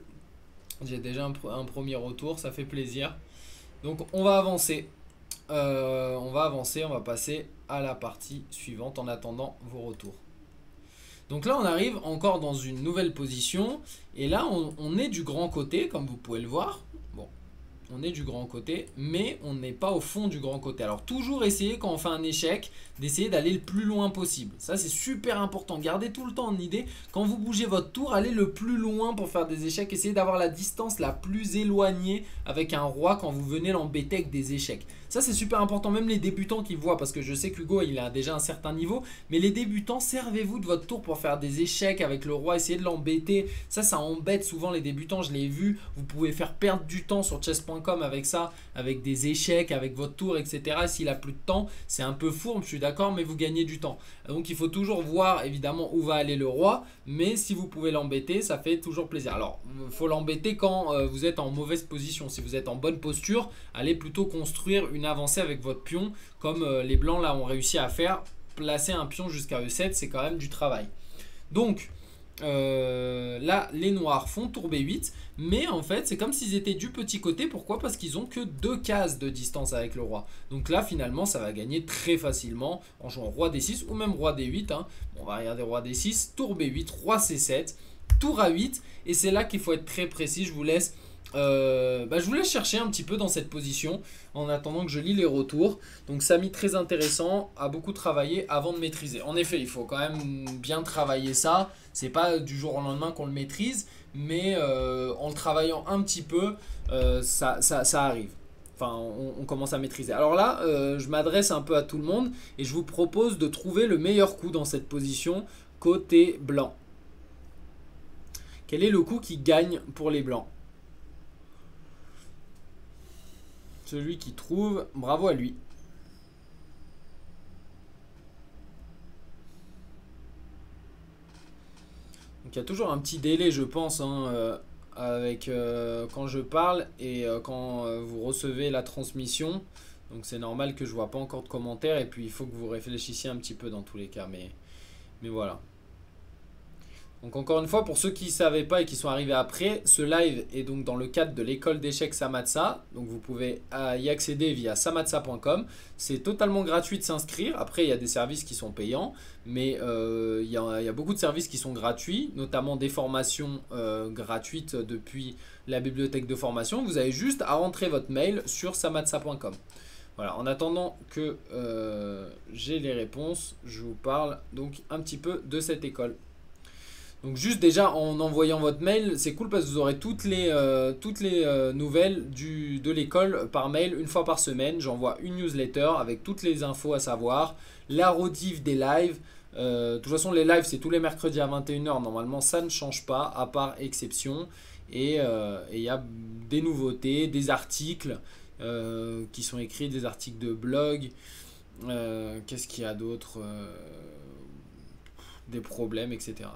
J'ai déjà un premier retour, ça fait plaisir. Donc on va avancer. On va passer à la partie suivante en attendant vos retours. Donc là on arrive encore dans une nouvelle position. Et là on est du grand côté, comme vous pouvez le voir. Bon, on est du grand côté, mais on n'est pas au fond du grand côté. Alors toujours essayer quand on fait un échec, d'essayer d'aller le plus loin possible. Ça c'est super important, gardez tout le temps en idée. Quand vous bougez votre tour, allez le plus loin pour faire des échecs. Essayez d'avoir la distance la plus éloignée avec un roi quand vous venez l'embêter avec des échecs. Ça c'est super important, même les débutants qui voient, parce que je sais qu'Hugo il a déjà un certain niveau, mais les débutants, servez-vous de votre tour pour faire des échecs avec le roi, essayez de l'embêter. Ça embête souvent les débutants, je l'ai vu. Vous pouvez faire perdre du temps sur chess.com avec ça, avec des échecs, avec votre tour, etc. S'il a plus de temps, c'est un peu fourbe, je suis d'accord, mais vous gagnez du temps. Donc il faut toujours voir évidemment où va aller le roi, mais si vous pouvez l'embêter, ça fait toujours plaisir. Alors il faut l'embêter quand vous êtes en mauvaise position. Si vous êtes en bonne posture, allez plutôt construire une avancée avec votre pion, comme les blancs là ont réussi à faire. Placer un pion jusqu'à E7, c'est quand même du travail. Donc là les noirs font tour B8, mais en fait c'est comme s'ils étaient du petit côté. Pourquoi? Parce qu'ils ont que 2 cases de distance avec le roi. Donc là finalement ça va gagner très facilement en jouant roi D6 ou même roi D8, hein. Bon, on va regarder roi D6, tour B8, roi C7, tour A8, et c'est là qu'il faut être très précis. Je vous laisse chercher un petit peu dans cette position en attendant que je lis les retours. Donc Samy, très intéressant, a beaucoup travaillé avant de maîtriser. En effet, il faut quand même bien travailler ça. C'est pas du jour au lendemain qu'on le maîtrise, mais en le travaillant un petit peu, ça arrive. Enfin, on commence à maîtriser. Alors là, je m'adresse un peu à tout le monde et je vous propose de trouver le meilleur coup dans cette position côté blanc. Quel est le coup qui gagne pour les blancs? Celui qui trouve, bravo à lui. Donc il y a toujours un petit délai, je pense, hein, avec quand je parle et quand vous recevez la transmission. Donc c'est normal que je ne vois pas encore de commentaires et puis il faut que vous réfléchissiez un petit peu dans tous les cas. Mais voilà. Donc encore une fois, pour ceux qui ne savaient pas et qui sont arrivés après, ce live est donc dans le cadre de l'école d'échecs Samatsa. Donc vous pouvez y accéder via samatsa.com. C'est totalement gratuit de s'inscrire. Après, il y a des services qui sont payants, mais il y a beaucoup de services qui sont gratuits, notamment des formations gratuites depuis la bibliothèque de formation. Vous avez juste à rentrer votre mail sur samatsa.com. Voilà, en attendant que j'ai les réponses, je vous parle donc un petit peu de cette école. Donc juste déjà en envoyant votre mail, c'est cool parce que vous aurez toutes les nouvelles de l'école par mail une fois par semaine. J'envoie une newsletter avec toutes les infos à savoir, la rediff des lives. De toute façon les lives c'est tous les mercredis à 21 h. Normalement ça ne change pas à part exception. Et il y a des nouveautés, des articles qui sont écrits, des articles de blog. Qu'est-ce qu'il y a d'autre? Des problèmes, etc.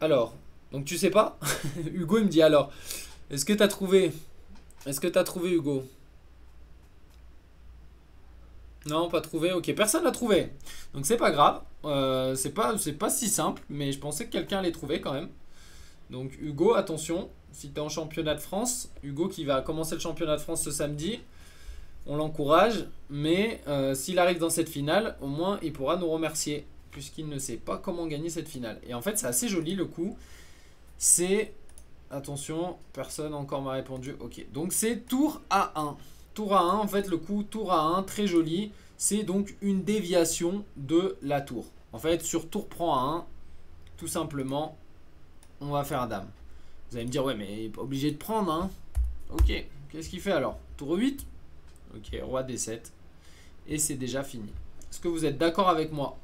Alors, donc tu sais pas? Hugo il me dit alors. Est-ce que tu as trouvé? Est-ce que tu as trouvé Hugo? Non, pas trouvé. Ok, personne l'a trouvé. Donc c'est pas grave. C'est pas si simple, mais je pensais que quelqu'un allait trouver quand même. Donc Hugo, attention, si tu es en championnat de France, Hugo qui va commencer le championnat de France ce samedi, on l'encourage, mais s'il arrive dans cette finale, au moins il pourra nous remercier, puisqu'il ne sait pas comment gagner cette finale. Et en fait, c'est assez joli le coup. C'est... Attention, personne encore m'a répondu. Ok, donc c'est tour A1. Tour A1, en fait, le coup tour A1, très joli. C'est donc une déviation de la tour. En fait, sur tour prend A1, tout simplement, on va faire dame. Vous allez me dire, ouais, mais pas obligé de prendre, hein. Ok, qu'est-ce qu'il fait alors? Tour 8. Ok, roi D7. Et c'est déjà fini. Est-ce que vous êtes d'accord avec moi?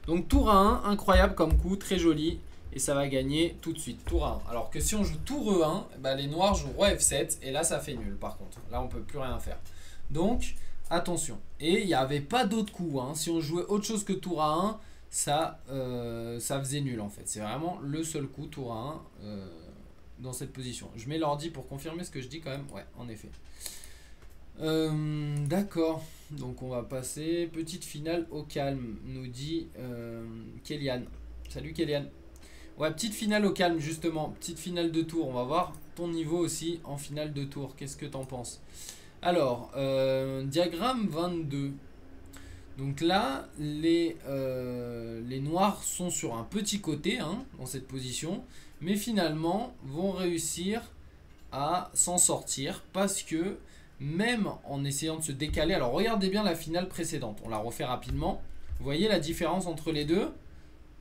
Donc tour A1, incroyable comme coup, très joli. et ça va gagner tout de suite, tour A1. Alors que si on joue tour E1, bah les noirs jouent roi F7 et là ça fait nul par contre. Là on peut plus rien faire. Donc attention. Et il n'y avait pas d'autres coups. Hein. Si on jouait autre chose que tour A1, ça faisait nul en fait. C'est vraiment le seul coup tour A1 dans cette position. Je mets l'ordi pour confirmer ce que je dis quand même. Ouais, en effet. D'accord. Donc on va passer. Petite finale au calme, nous dit Kélian. Salut Kélian. Ouais, petite finale au calme justement. Petite finale de tour. On va voir ton niveau aussi en finale de tour. Qu'est-ce que t'en penses? Alors, diagramme 22. Donc là, les noirs sont sur un petit côté hein, dans cette position. Mais finalement, vont réussir à s'en sortir. Parce que même en essayant de se décaler... Alors, regardez bien la finale précédente. On la refait rapidement. Vous voyez la différence entre les deux?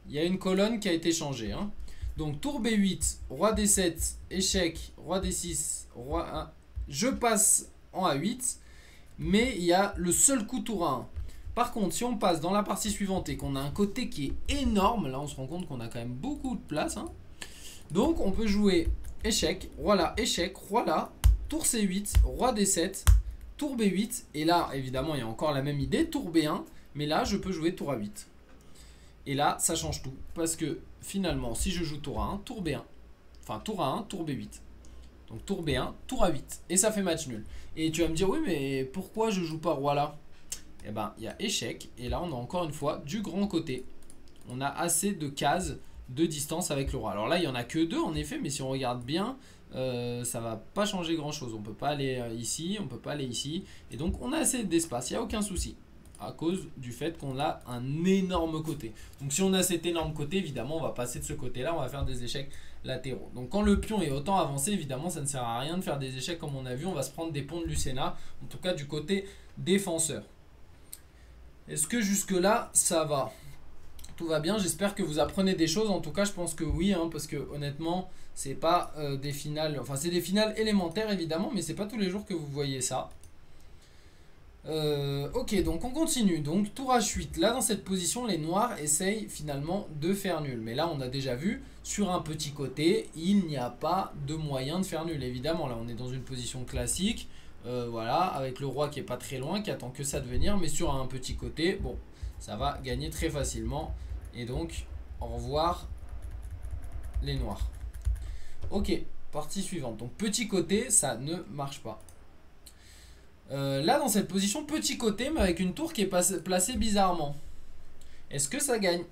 Il y a une colonne qui a été changée. Hein. Donc, tour B8, roi D7, échec, roi D6, roi 1. Je passe en A8. Mais il y a le seul coup tour A1. Par contre, si on passe dans la partie suivante et qu'on a un côté qui est énorme, là on se rend compte qu'on a quand même beaucoup de place. Hein. Donc on peut jouer échec, roi là, échec, roi là, tour C8, roi D7, tour B8. Et là, évidemment, il y a encore la même idée, tour B1. Mais là, je peux jouer tour A8. Et là, ça change tout. Parce que finalement, si je joue tour A1, tour B1. Enfin, tour A1, tour B8. Donc tour B1, tour A8. Et ça fait match nul. Et tu vas me dire, oui, mais pourquoi je joue pas roi là? Eh ben, il y a échec. Et là, on a encore une fois du grand côté. On a assez de cases de distance avec le roi. Alors là, il n'y en a que deux en effet. Mais si on regarde bien, ça va pas changer grand chose. On peut pas aller ici, on peut pas aller ici. Et donc, on a assez d'espace. Il n'y a aucun souci. À cause du fait qu'on a un énorme côté. Donc si on a cet énorme côté, évidemment, on va passer de ce côté-là. On va faire des échecs latéraux. Donc quand le pion est autant avancé, évidemment, ça ne sert à rien de faire des échecs comme on a vu. On va se prendre des ponts de Lucena. En tout cas, du côté défenseur. Est-ce que jusque-là, ça va? Tout va bien, j'espère que vous apprenez des choses. En tout cas, je pense que oui, hein, parce que honnêtement, c'est pas des finales... Enfin, c'est des finales élémentaires, évidemment, mais c'est pas tous les jours que vous voyez ça. Ok, donc on continue. Donc, tour H8. Là, dans cette position, les noirs essayent finalement de faire nul. Mais là, on a déjà vu, sur un petit côté, il n'y a pas de moyen de faire nul. Évidemment, là, on est dans une position classique. Voilà, avec le roi qui est pas très loin, qui attend que ça de venir, mais sur un petit côté, bon, ça va gagner très facilement. Et donc, au revoir les noirs. Ok, partie suivante. Donc, petit côté, ça ne marche pas. Là, dans cette position, petit côté, mais avec une tour qui est placée bizarrement. Est-ce que ça gagne?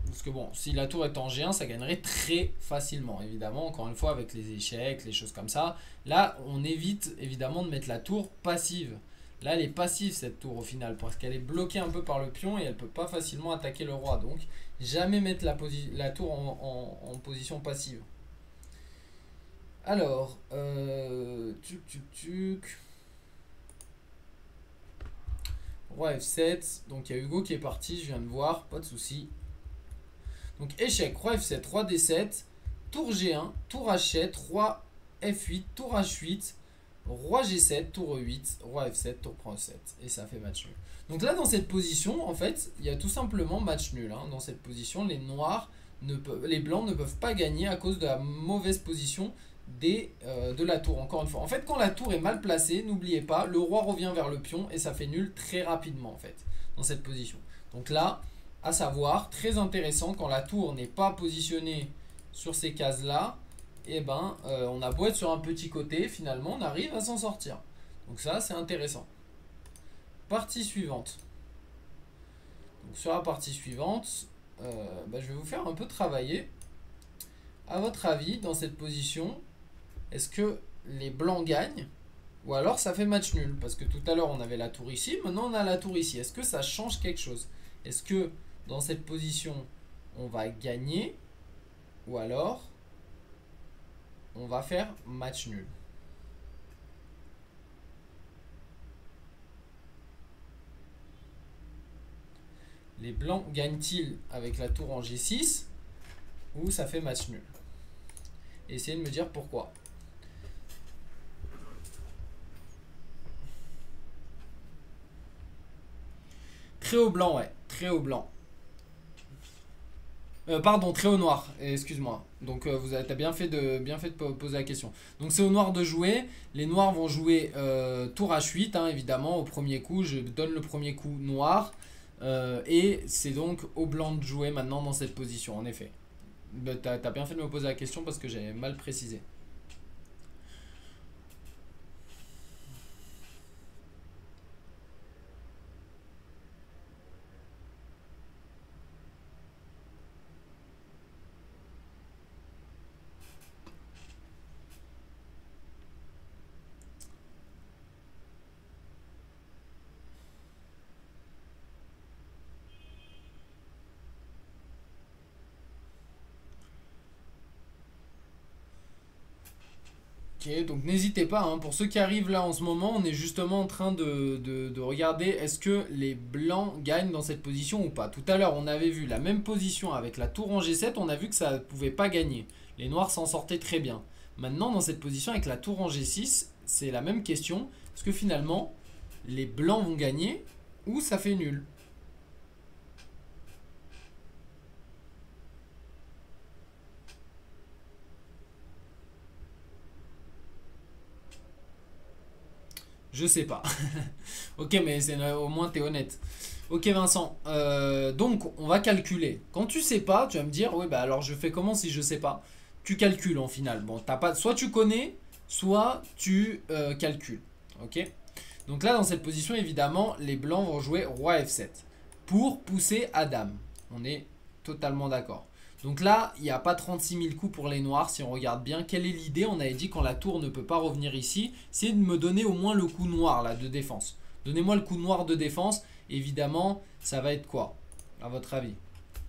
Parce que bon, si la tour est en G1, ça gagnerait très facilement. Évidemment, encore une fois, avec les échecs, les choses comme ça. Là, on évite évidemment de mettre la tour passive. Là, elle est passive cette tour au final. Parce qu'elle est bloquée un peu par le pion et elle ne peut pas facilement attaquer le roi. Donc, jamais mettre la tour en position passive. Alors, roi F7. Donc, il y a Hugo qui est parti. Je viens de voir. Pas de souci. Donc échec, roi F7, roi D7, tour G1, tour H7, roi F8, tour H8, roi G7, tour E8, roi F7, tour prend E7. Et ça fait match nul. Donc là, dans cette position, en fait, il y a tout simplement match nul. Hein. Dans cette position, les blancs ne peuvent pas gagner à cause de la mauvaise position de la tour. Encore une fois. En fait, quand la tour est mal placée, n'oubliez pas, le roi revient vers le pion et ça fait nul très rapidement, en fait, dans cette position. Donc là... À savoir, très intéressant, quand la tour n'est pas positionnée sur ces cases-là, et ben, on a beau être sur un petit côté, finalement, on arrive à s'en sortir. Donc ça, c'est intéressant. Partie suivante. Donc sur la partie suivante, je vais vous faire un peu travailler. À votre avis, dans cette position, est-ce que les blancs gagnent? Ou alors ça fait match nul? Parce que tout à l'heure, on avait la tour ici, maintenant on a la tour ici. Est-ce que ça change quelque chose? Est-ce que dans cette position, on va gagner ou alors on va faire match nul? Les blancs gagnent-ils avec la tour en G6 ou ça fait match nul? Essayez de me dire pourquoi. Très haut blanc, ouais. Très haut blanc. Pardon, très au noir, excuse-moi. Donc t'as bien fait de poser la question. Donc c'est au noir de jouer. Les noirs vont jouer tour H8, hein, évidemment, au premier coup. Je donne le premier coup noir. Et c'est donc au blanc de jouer maintenant dans cette position, en effet. T'as bien fait de me poser la question parce que j'avais mal précisé. Ok, donc n'hésitez pas, hein, pour ceux qui arrivent là en ce moment, on est justement en train de regarder est-ce que les blancs gagnent dans cette position ou pas. Tout à l'heure, on avait vu la même position avec la tour en G7, on a vu que ça ne pouvait pas gagner. Les noirs s'en sortaient très bien. Maintenant, dans cette position avec la tour en G6, c'est la même question. Est-ce que finalement, les blancs vont gagner ou ça fait nul? Je sais pas. Ok, mais au moins t'es honnête. Ok Vincent, donc on va calculer. Quand tu sais pas, tu vas me dire, oui bah alors je fais comment si je sais pas? Tu calcules en final. Bon, t'as pas, soit tu connais, soit tu calcules. Ok. Donc là dans cette position évidemment, les blancs vont jouer roi F7 pour pousser à dame. On est totalement d'accord. Donc là, il n'y a pas 36 000 coups pour les noirs si on regarde bien. Quelle est l'idée? On avait dit quand la tour ne peut pas revenir ici, c'est de me donner au moins le coup noir là de défense. Donnez-moi le coup noir de défense. Évidemment, ça va être quoi à votre avis?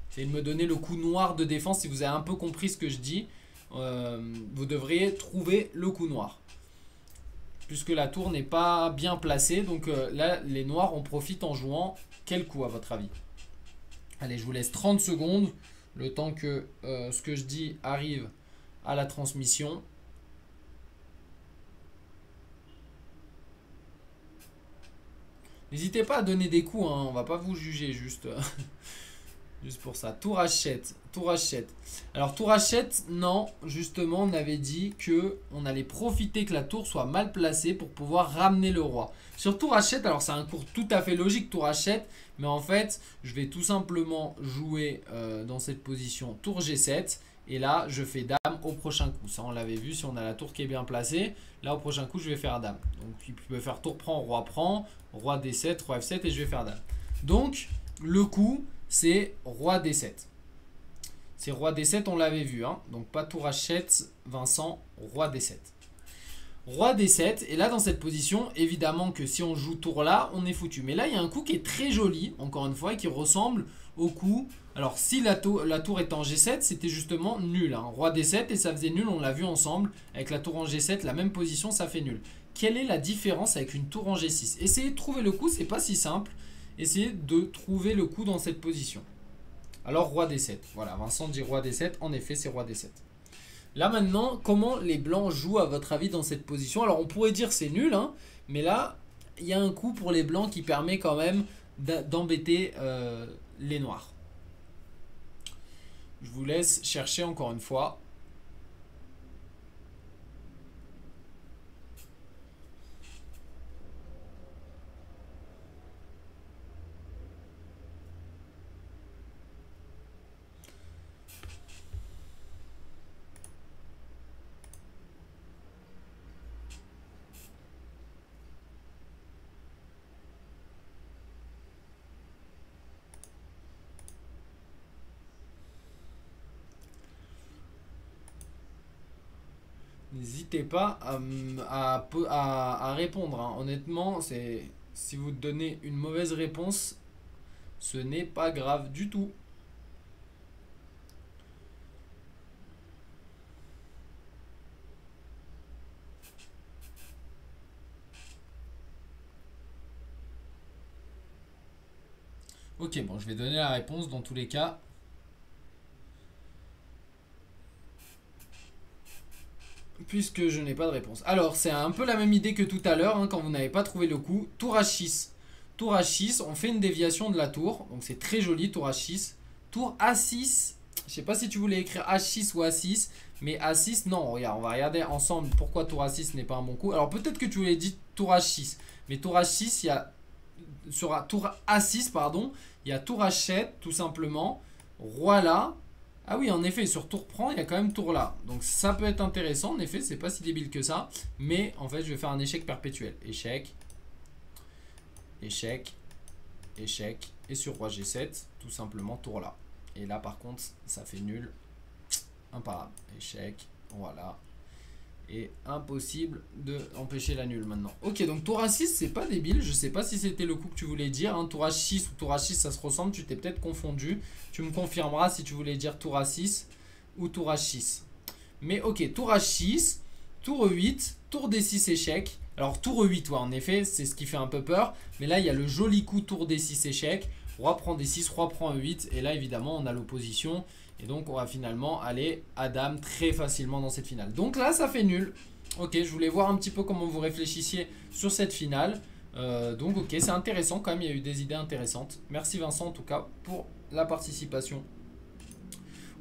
C'est de me donner le coup noir de défense. Si vous avez un peu compris ce que je dis, vous devriez trouver le coup noir. Puisque la tour n'est pas bien placée. Donc là, les noirs en profitent en jouant quel coup à votre avis? Allez, je vous laisse 30 secondes. Le temps que ce que je dis arrive à la transmission. N'hésitez pas à donner des coups, hein, on va pas vous juger juste, juste pour ça. Tour H7, tour H7. Alors tour H7, non, justement on avait dit que on allait profiter que la tour soit mal placée pour pouvoir ramener le roi. Sur tour H7, alors c'est un cours tout à fait logique tour H7, mais en fait je vais tout simplement jouer dans cette position tour G7. Et là, je fais dame au prochain coup. Ça, on l'avait vu si on a la tour qui est bien placée. Là, au prochain coup, je vais faire dame. Donc, il peut faire tour prend, roi D7, roi F7 et je vais faire dame. Donc, le coup, c'est roi D7. C'est roi D7, on l'avait vu. Hein. Donc, pas tour H7, Vincent, roi D7. Roi D7, et là dans cette position, évidemment que si on joue tour là, on est foutu. Mais là, il y a un coup qui est très joli, encore une fois, qui ressemble au coup. Alors, si la tour est en G7, c'était justement nul. Hein. Roi D7, et ça faisait nul, on l'a vu ensemble. Avec la tour en G7, la même position, ça fait nul. Quelle est la différence avec une tour en G6? Essayez de trouver le coup, c'est pas si simple. Essayez de trouver le coup dans cette position. Alors, roi D7. Voilà, Vincent dit roi D7. En effet, c'est roi D7. Là maintenant, comment les blancs jouent à votre avis dans cette position? Alors on pourrait dire c'est nul, hein, mais là, il y a un coup pour les blancs qui permet quand même d'embêter les noirs. Je vous laisse chercher encore une fois. N'hésitez pas à répondre. Hein. Honnêtement, si vous donnez une mauvaise réponse, ce n'est pas grave du tout. Ok, bon, je vais donner la réponse dans tous les cas. Puisque je n'ai pas de réponse. Alors, c'est un peu la même idée que tout à l'heure, hein, quand vous n'avez pas trouvé le coup. Tour H6. Tour H6, on fait une déviation de la tour. Donc, c'est très joli, tour H6. Tour A6, Je sais pas si tu voulais écrire H6 ou A6. Mais A6, non, regarde, on va regarder ensemble pourquoi tour A6 n'est pas un bon coup. Alors peut-être que tu voulais dire tour H6. Mais tour H6, il y a... Sur tour A6, pardon, il y a tour H7, tout simplement. Roi là. Ah oui, en effet, sur tour prend, il y a quand même tour là. Donc ça peut être intéressant, en effet, c'est pas si débile que ça. Mais en fait, je vais faire un échec perpétuel. Échec. Échec. Échec. Et sur roi G7, tout simplement tour là. Et là, par contre, ça fait nul. Imparable. Échec. Voilà. Et impossible d'empêcher la nulle maintenant. Ok, donc tour A6, c'est pas débile. Je sais pas si c'était le coup que tu voulais dire. Hein. Tour H6 ou tour H6, ça se ressemble. Tu t'es peut-être confondu. Tu me confirmeras si tu voulais dire tour A6 ou tour H6. Mais ok, tour H6, tour E8, tour D6 échec. Alors tour E8, ouais, en effet, c'est ce qui fait un peu peur. Mais là, il y a le joli coup tour D6 échec. Roi prend D6, roi prend E8. Et là, évidemment, on a l'opposition. Et donc, on va finalement aller à dame très facilement dans cette finale. Donc là, ça fait nul. Ok, je voulais voir un petit peu comment vous réfléchissiez sur cette finale. Donc, ok, c'est intéressant quand même. Il y a eu des idées intéressantes. Merci Vincent, en tout cas, pour la participation.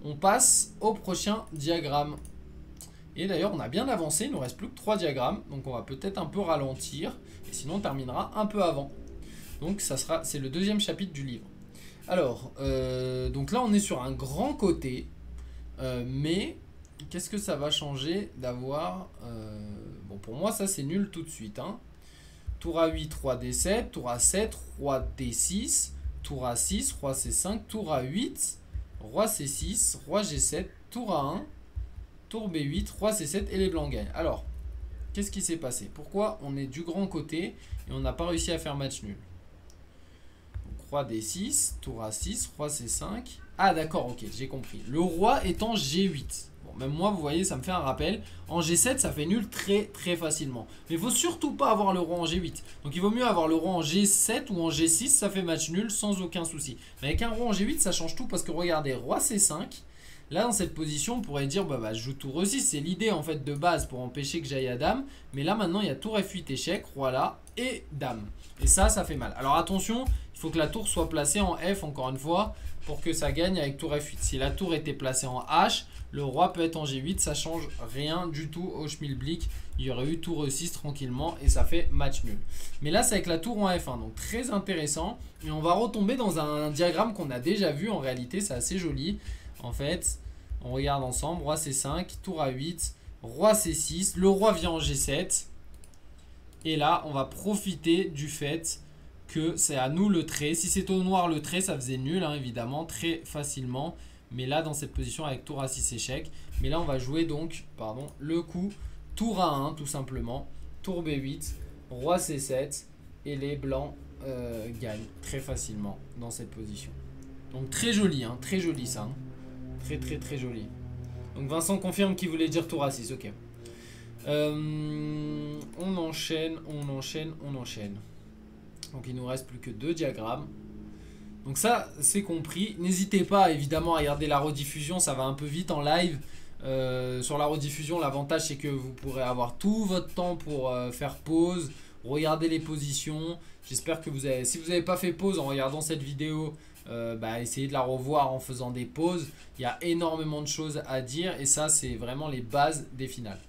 On passe au prochain diagramme. Et d'ailleurs, on a bien avancé. Il ne nous reste plus que 3 diagrammes. Donc, on va peut-être un peu ralentir. Et sinon, on terminera un peu avant. Donc, c'est le deuxième chapitre du livre. Alors, donc là on est sur un grand côté, mais qu'est-ce que ça va changer d'avoir... bon, pour moi ça c'est nul tout de suite. Hein. Tour A8, roi D7, tour A7, roi D6, tour A6, roi C5, tour A8, roi C6, roi G7, tour A1, tour B8, roi C7 et les blancs gagnent. Alors, qu'est-ce qui s'est passé? Pourquoi on est du grand côté et on n'a pas réussi à faire match nul? Roi D6, tour A6, roi C5. Ah d'accord, ok, j'ai compris. Le roi est en G8. Bon, même moi, vous voyez, ça me fait un rappel. En G7, ça fait nul très facilement. Mais il ne faut surtout pas avoir le roi en G8. Donc il vaut mieux avoir le roi en G7 ou en G6, ça fait match nul sans aucun souci. Mais avec un roi en G8, ça change tout parce que regardez, roi C5. Là, dans cette position, on pourrait dire, bah, je joue tour E6. C'est l'idée en fait de base pour empêcher que j'aille à dame. Mais là, maintenant, il y a tour F8 échec, roi là et dame. Et ça fait mal. Alors attention, il faut que la tour soit placée en F, encore une fois, pour que ça gagne avec tour F8. Si la tour était placée en H, le roi peut être en G8, ça change rien du tout au schmilblick. Il y aurait eu tour E6 tranquillement et ça fait match nul. Mais là, c'est avec la tour en F1, donc très intéressant. Et on va retomber dans un diagramme qu'on a déjà vu, en réalité, c'est assez joli. En fait, on regarde ensemble, roi C5, tour A8, roi C6, le roi vient en G7. Et là, on va profiter du fait que c'est à nous le trait. Si c'est au noir le trait, ça faisait nul, hein, évidemment, très facilement. Mais là, dans cette position, avec tour A6 échec. Mais là, on va jouer donc, le coup tour A1, tout simplement. Tour B8, roi C7. Et les blancs gagnent très facilement dans cette position. Donc très joli, hein, très joli ça. Hein. Très joli. Donc Vincent confirme qu'il voulait dire tour A6, ok. On enchaîne. Donc il nous reste plus que 2 diagrammes. Donc ça c'est compris. N'hésitez pas évidemment à regarder la rediffusion, ça va un peu vite en live. Sur la rediffusion, l'avantage c'est que vous pourrez avoir tout votre temps pour faire pause, regarder les positions. J'espère que si vous n'avez pas fait pause en regardant cette vidéo, essayez de la revoir en faisant des pauses. Il y a énormément de choses à dire et ça c'est vraiment les bases des finales.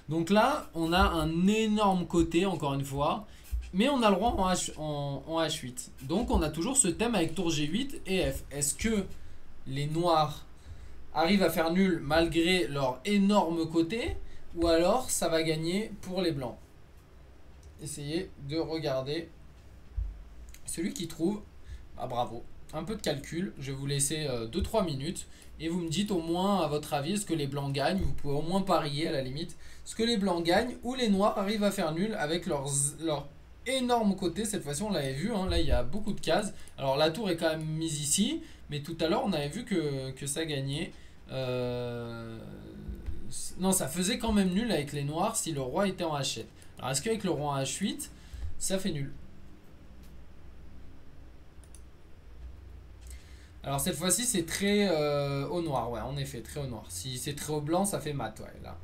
Donc là, on a un énorme côté, encore une fois, mais on a le roi en H8. Donc on a toujours ce thème avec tour G8 et F. Est-ce que les noirs arrivent à faire nul malgré leur énorme côté, ou alors ça va gagner pour les blancs? Essayez de regarder. Celui qui trouve, bravo. Un peu de calcul, je vais vous laisser 2-3 minutes et vous me dites au moins à votre avis est-ce que les blancs gagnent. Vous pouvez au moins parier à la limite. Est-ce que les blancs gagnent ou les noirs arrivent à faire nul avec leur énorme côté. Cette fois-ci on l'avait vu, hein, là il y a beaucoup de cases. Alors la tour est quand même mise ici, mais tout à l'heure on avait vu que ça gagnait. Non, ça faisait quand même nul avec les noirs si le roi était en H7. Alors est-ce qu'avec le roi en H8 ça fait nul? Alors cette fois-ci c'est très au noir, ouais, en effet, très au noir. Si c'est très au blanc, ça fait mat, ouais, là.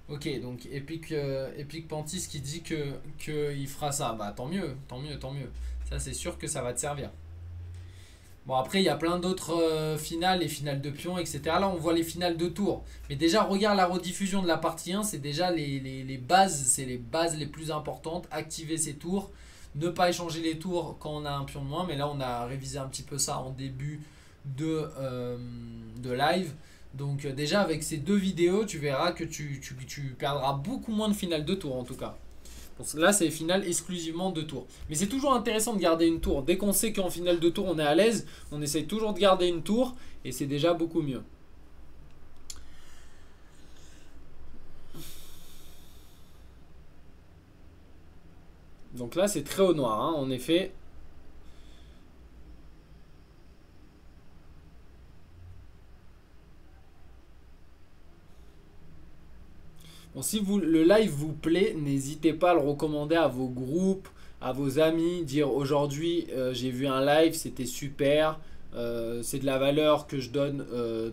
Ok, donc Epic Pantis qui dit que il fera ça, bah tant mieux, tant mieux. Ça, c'est sûr que ça va te servir. Bon, après, il y a plein d'autres finales, les finales de pions, etc. Là, on voit les finales de tours. Mais déjà, regarde la rediffusion de la partie 1. C'est déjà les bases. C'est les bases les plus importantes. Activer ces tours. Ne pas échanger les tours quand on a un pion de moins. Mais là, on a révisé un petit peu ça en début de live. Donc, déjà, avec ces deux vidéos, tu verras que tu perdras beaucoup moins de finales de tours, en tout cas. Là, c'est finale exclusivement de tours. Mais c'est toujours intéressant de garder une tour. Dès qu'on sait qu'en finale de tour, on est à l'aise, on essaye toujours de garder une tour. Et c'est déjà beaucoup mieux. Donc là, c'est très au noir, hein, en effet. Bon, si le live vous plaît, n'hésitez pas à le recommander à vos groupes, à vos amis, dire aujourd'hui j'ai vu un live, c'était super, c'est de la valeur que je donne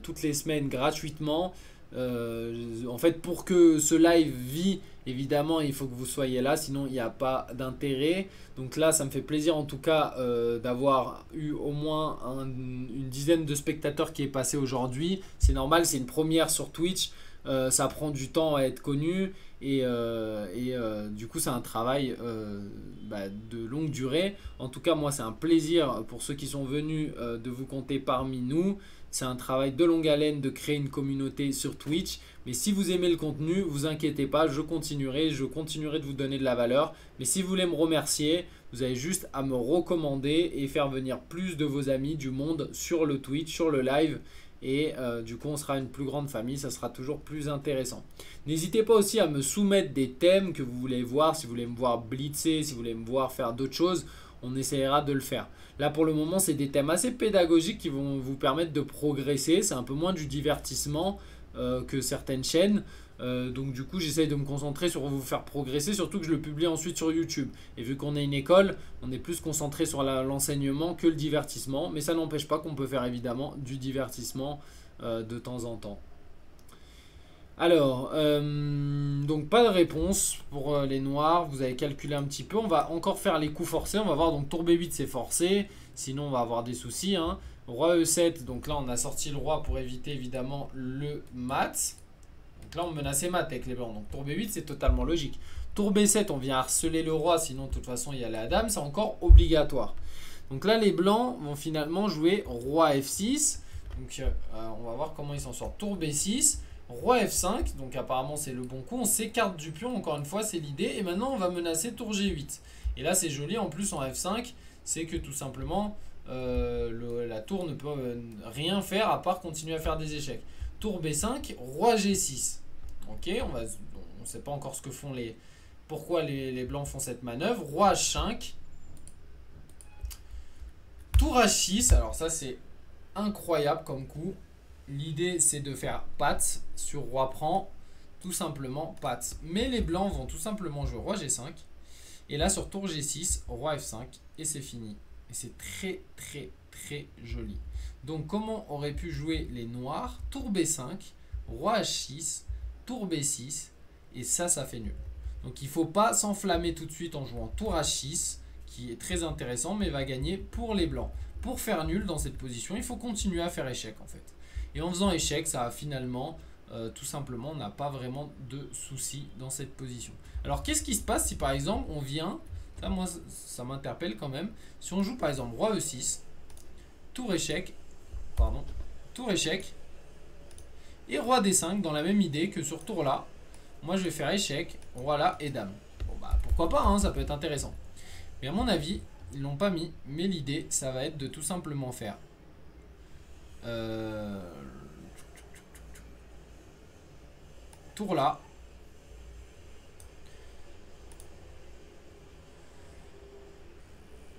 toutes les semaines gratuitement. En fait, pour que ce live vit, évidemment, il faut que vous soyez là, sinon il n'y a pas d'intérêt. Donc là, ça me fait plaisir en tout cas d'avoir eu au moins une dizaine de spectateurs qui est passé aujourd'hui. C'est normal, c'est une première sur Twitch. Ça prend du temps à être connu et du coup c'est un travail de longue durée. En tout cas moi c'est un plaisir pour ceux qui sont venus de vous compter parmi nous. C'est un travail de longue haleine de créer une communauté sur Twitch. Mais si vous aimez le contenu, vous inquiétez pas, je continuerai de vous donner de la valeur. Mais si vous voulez me remercier, vous avez juste à me recommander et faire venir plus de vos amis du monde sur le Twitch, sur le live. Et du coup, on sera une plus grande famille, ça sera toujours plus intéressant. N'hésitez pas aussi à me soumettre des thèmes que vous voulez voir, si vous voulez me voir blitzer, si vous voulez me voir faire d'autres choses, on essaiera de le faire. Là, pour le moment, c'est des thèmes assez pédagogiques qui vont vous permettre de progresser. C'est un peu moins du divertissement que certaines chaînes. Donc du coup j'essaye de me concentrer sur vous faire progresser, surtout que je le publie ensuite sur YouTube. Et vu qu'on est une école, on est plus concentré sur l'enseignement que le divertissement. Mais ça n'empêche pas qu'on peut faire évidemment du divertissement de temps en temps. Alors, donc pas de réponse pour les noirs, vous avez calculé un petit peu. On va encore faire les coups forcés, on va voir, donc tour B8 c'est forcé, sinon on va avoir des soucis. Hein. Roi E7, donc là on a sorti le roi pour éviter évidemment le mat. Donc là on menaçait mat avec les blancs, donc tour B8 c'est totalement logique. Tour B7 on vient harceler le roi, sinon de toute façon il y a la dame, c'est encore obligatoire. Donc là les blancs vont finalement jouer roi F6, donc on va voir comment ils s'en sortent. Tour B6. Roi F5, donc apparemment c'est le bon coup, on s'écarte du pion, encore une fois c'est l'idée, et maintenant on va menacer tour G8. Et là c'est joli en plus en F5, c'est que tout simplement la tour ne peut rien faire à part continuer à faire des échecs. Tour B5, roi G6. Ok, on ne sait pas encore ce que font pourquoi les blancs font cette manœuvre. Roi H5. Tour H6, alors ça c'est incroyable comme coup. L'idée c'est de faire patte sur roi prend, tout simplement patte. Mais les blancs vont tout simplement jouer roi G5. Et là sur tour G6, roi F5 et c'est fini. Et c'est très très très joli. Donc comment auraient pu jouer les noirs? Tour B5, roi H6, tour B6 et ça fait nul. Donc il ne faut pas s'enflammer tout de suite en jouant tour H6 qui est très intéressant mais va gagner pour les blancs. Pour faire nul dans cette position, il faut continuer à faire échec en fait. Et en faisant échec, ça va finalement, tout simplement, on n'a pas vraiment de soucis dans cette position. Alors, qu'est-ce qui se passe si par exemple, on vient, ça moi, ça m'interpelle quand même, si on joue par exemple roi E6, tour échec, et roi D5 dans la même idée que sur tour là, moi je vais faire échec, roi là et dame. Bon bah pourquoi pas, hein, ça peut être intéressant. Mais à mon avis, ils l'ont pas mis, mais l'idée, ça va être de tout simplement faire tour là.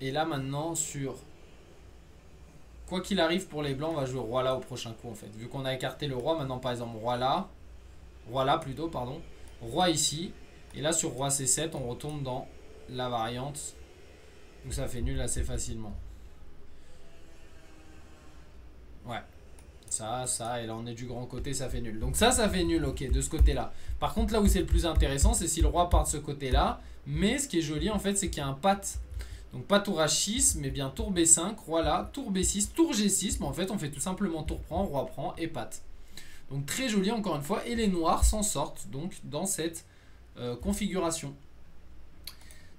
Et là maintenant sur quoi qu'il arrive pour les blancs, on va jouer roi là au prochain coup en fait. Vu qu'on a écarté le roi, maintenant par exemple roi là plutôt, pardon. Roi ici. Et là sur roi C7, on retourne dans la variante où ça fait nul assez facilement. Ouais. Ça, et là on est du grand côté, ça fait nul. Donc ça fait nul, ok, de ce côté-là. Par contre, là où c'est le plus intéressant, c'est si le roi part de ce côté-là. Mais ce qui est joli, en fait, c'est qu'il y a un patt. Donc pas tour H6, mais bien tour B5, roi là, tour B6, tour G6. Mais en fait, on fait tout simplement tour prend, roi prend et patte. Donc très joli encore une fois. Et les noirs s'en sortent donc dans cette configuration.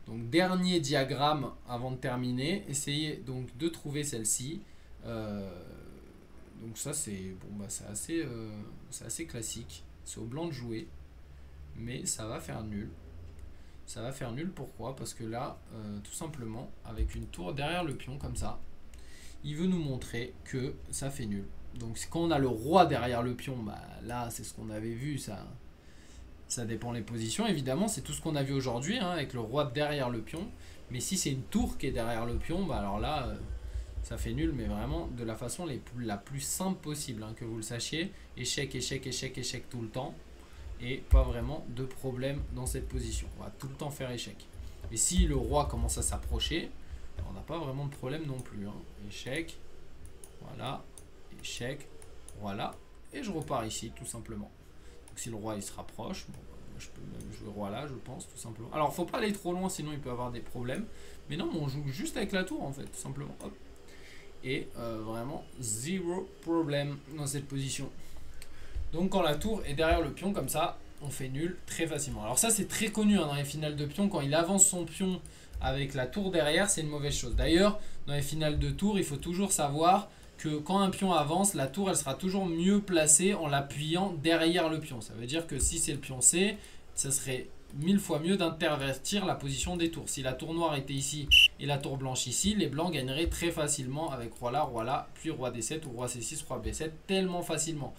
Donc dernier diagramme avant de terminer. Essayez donc de trouver celle-ci. Donc ça c'est bon, bah, c'est assez classique. C'est au blanc de jouer. Mais ça va faire nul. Ça va faire nul, pourquoi? Parce que là, tout simplement, avec une tour derrière le pion comme ça, il veut nous montrer que ça fait nul. Donc quand on a le roi derrière le pion, bah, là c'est ce qu'on avait vu, ça dépend les positions. Évidemment, c'est tout ce qu'on a vu aujourd'hui, hein, avec le roi derrière le pion. Mais si c'est une tour qui est derrière le pion, bah, alors là, ça fait nul, mais vraiment de la façon la plus simple possible, hein, que vous le sachiez. Échec, échec, échec, échec tout le temps. Et pas vraiment de problème dans cette position. On va tout le temps faire échec. Et si le roi commence à s'approcher, on n'a pas vraiment de problème non plus, hein. Échec, voilà, échec, voilà. Et je repars ici tout simplement. Donc si le roi il se rapproche, bon, je peux même jouer roi là, je pense, tout simplement. Alors faut pas aller trop loin, sinon il peut avoir des problèmes. Mais non, on joue juste avec la tour en fait, tout simplement. Hop. Et vraiment, zéro problème dans cette position. Donc quand la tour est derrière le pion comme ça, on fait nul très facilement. Alors ça c'est très connu, hein, dans les finales de pion, quand il avance son pion avec la tour derrière, c'est une mauvaise chose. D'ailleurs, dans les finales de tour, il faut toujours savoir que quand un pion avance, la tour elle sera toujours mieux placée en l'appuyant derrière le pion. Ça veut dire que si c'est le pion C, ça serait 1000 fois mieux d'intervertir la position des tours. Si la tour noire était ici et la tour blanche ici, les blancs gagneraient très facilement avec roi là, puis roi D7 ou roi C6, roi B7, tellement facilement.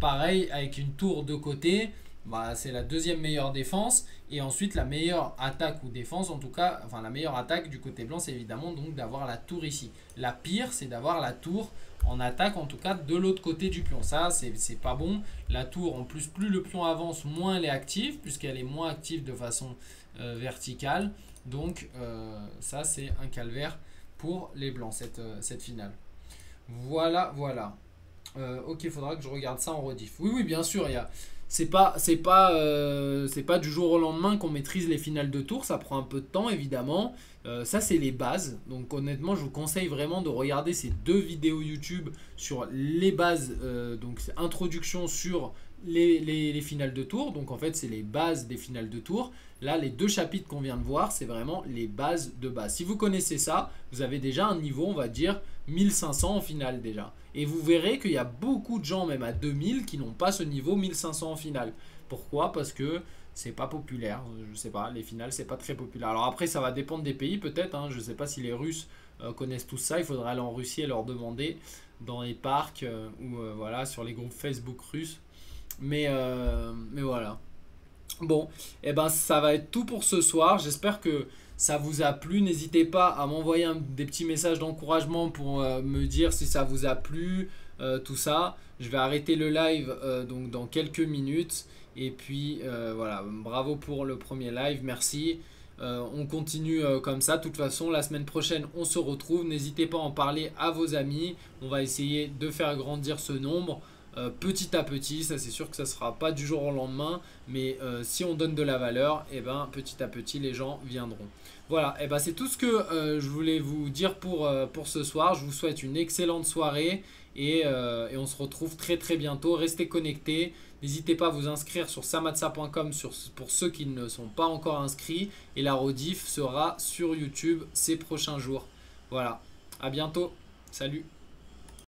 Pareil, avec une tour de côté, bah, c'est la deuxième meilleure défense. Et ensuite, la meilleure attaque ou défense, en tout cas, enfin la meilleure attaque du côté blanc, c'est évidemment donc d'avoir la tour ici. La pire, c'est d'avoir la tour en attaque, en tout cas, de l'autre côté du pion. Ça, c'est pas bon. La tour, en plus, plus le pion avance, moins elle est active, puisqu'elle est moins active de façon verticale. Donc, ça, c'est un calvaire pour les blancs, cette finale. Voilà, voilà. Ok, il faudra que je regarde ça en rediff. Oui, oui, bien sûr, c'est pas du jour au lendemain qu'on maîtrise les finales de tour, ça prend un peu de temps évidemment. Ça c'est les bases, donc honnêtement je vous conseille vraiment de regarder ces 2 vidéos YouTube sur les bases, donc c'est introduction sur les finales de tour, donc en fait c'est les bases des finales de tour. Là les 2 chapitres qu'on vient de voir c'est vraiment les bases de base. Si vous connaissez ça, vous avez déjà un niveau on va dire 1500 en finale déjà. Et vous verrez qu'il y a beaucoup de gens, même à 2000, qui n'ont pas ce niveau 1500 en finale. Pourquoi? Parce que c'est pas populaire. Je sais pas, les finales, c'est pas très populaire. Alors après, ça va dépendre des pays peut-être, hein. Je sais pas si les Russes connaissent tout ça. Il faudrait aller en Russie et leur demander dans les parcs ou voilà, sur les groupes Facebook russes. Mais voilà. Bon, et ben ça va être tout pour ce soir. J'espère que ça vous a plu. N'hésitez pas à m'envoyer des petits messages d'encouragement pour me dire si ça vous a plu, tout ça. Je vais arrêter le live donc dans quelques minutes. Et puis voilà, bravo pour le premier live, merci. On continue comme ça. De toute façon, la semaine prochaine, on se retrouve. N'hésitez pas à en parler à vos amis. On va essayer de faire grandir ce nombre. Petit à petit, ça c'est sûr que ça ne sera pas du jour au lendemain, mais si on donne de la valeur, et ben, petit à petit les gens viendront. Voilà, et ben, c'est tout ce que je voulais vous dire pour ce soir. Je vous souhaite une excellente soirée et on se retrouve très très bientôt. Restez connectés, n'hésitez pas à vous inscrire sur samatsa.com pour ceux qui ne sont pas encore inscrits, et la rediff sera sur YouTube ces prochains jours. Voilà, à bientôt, salut.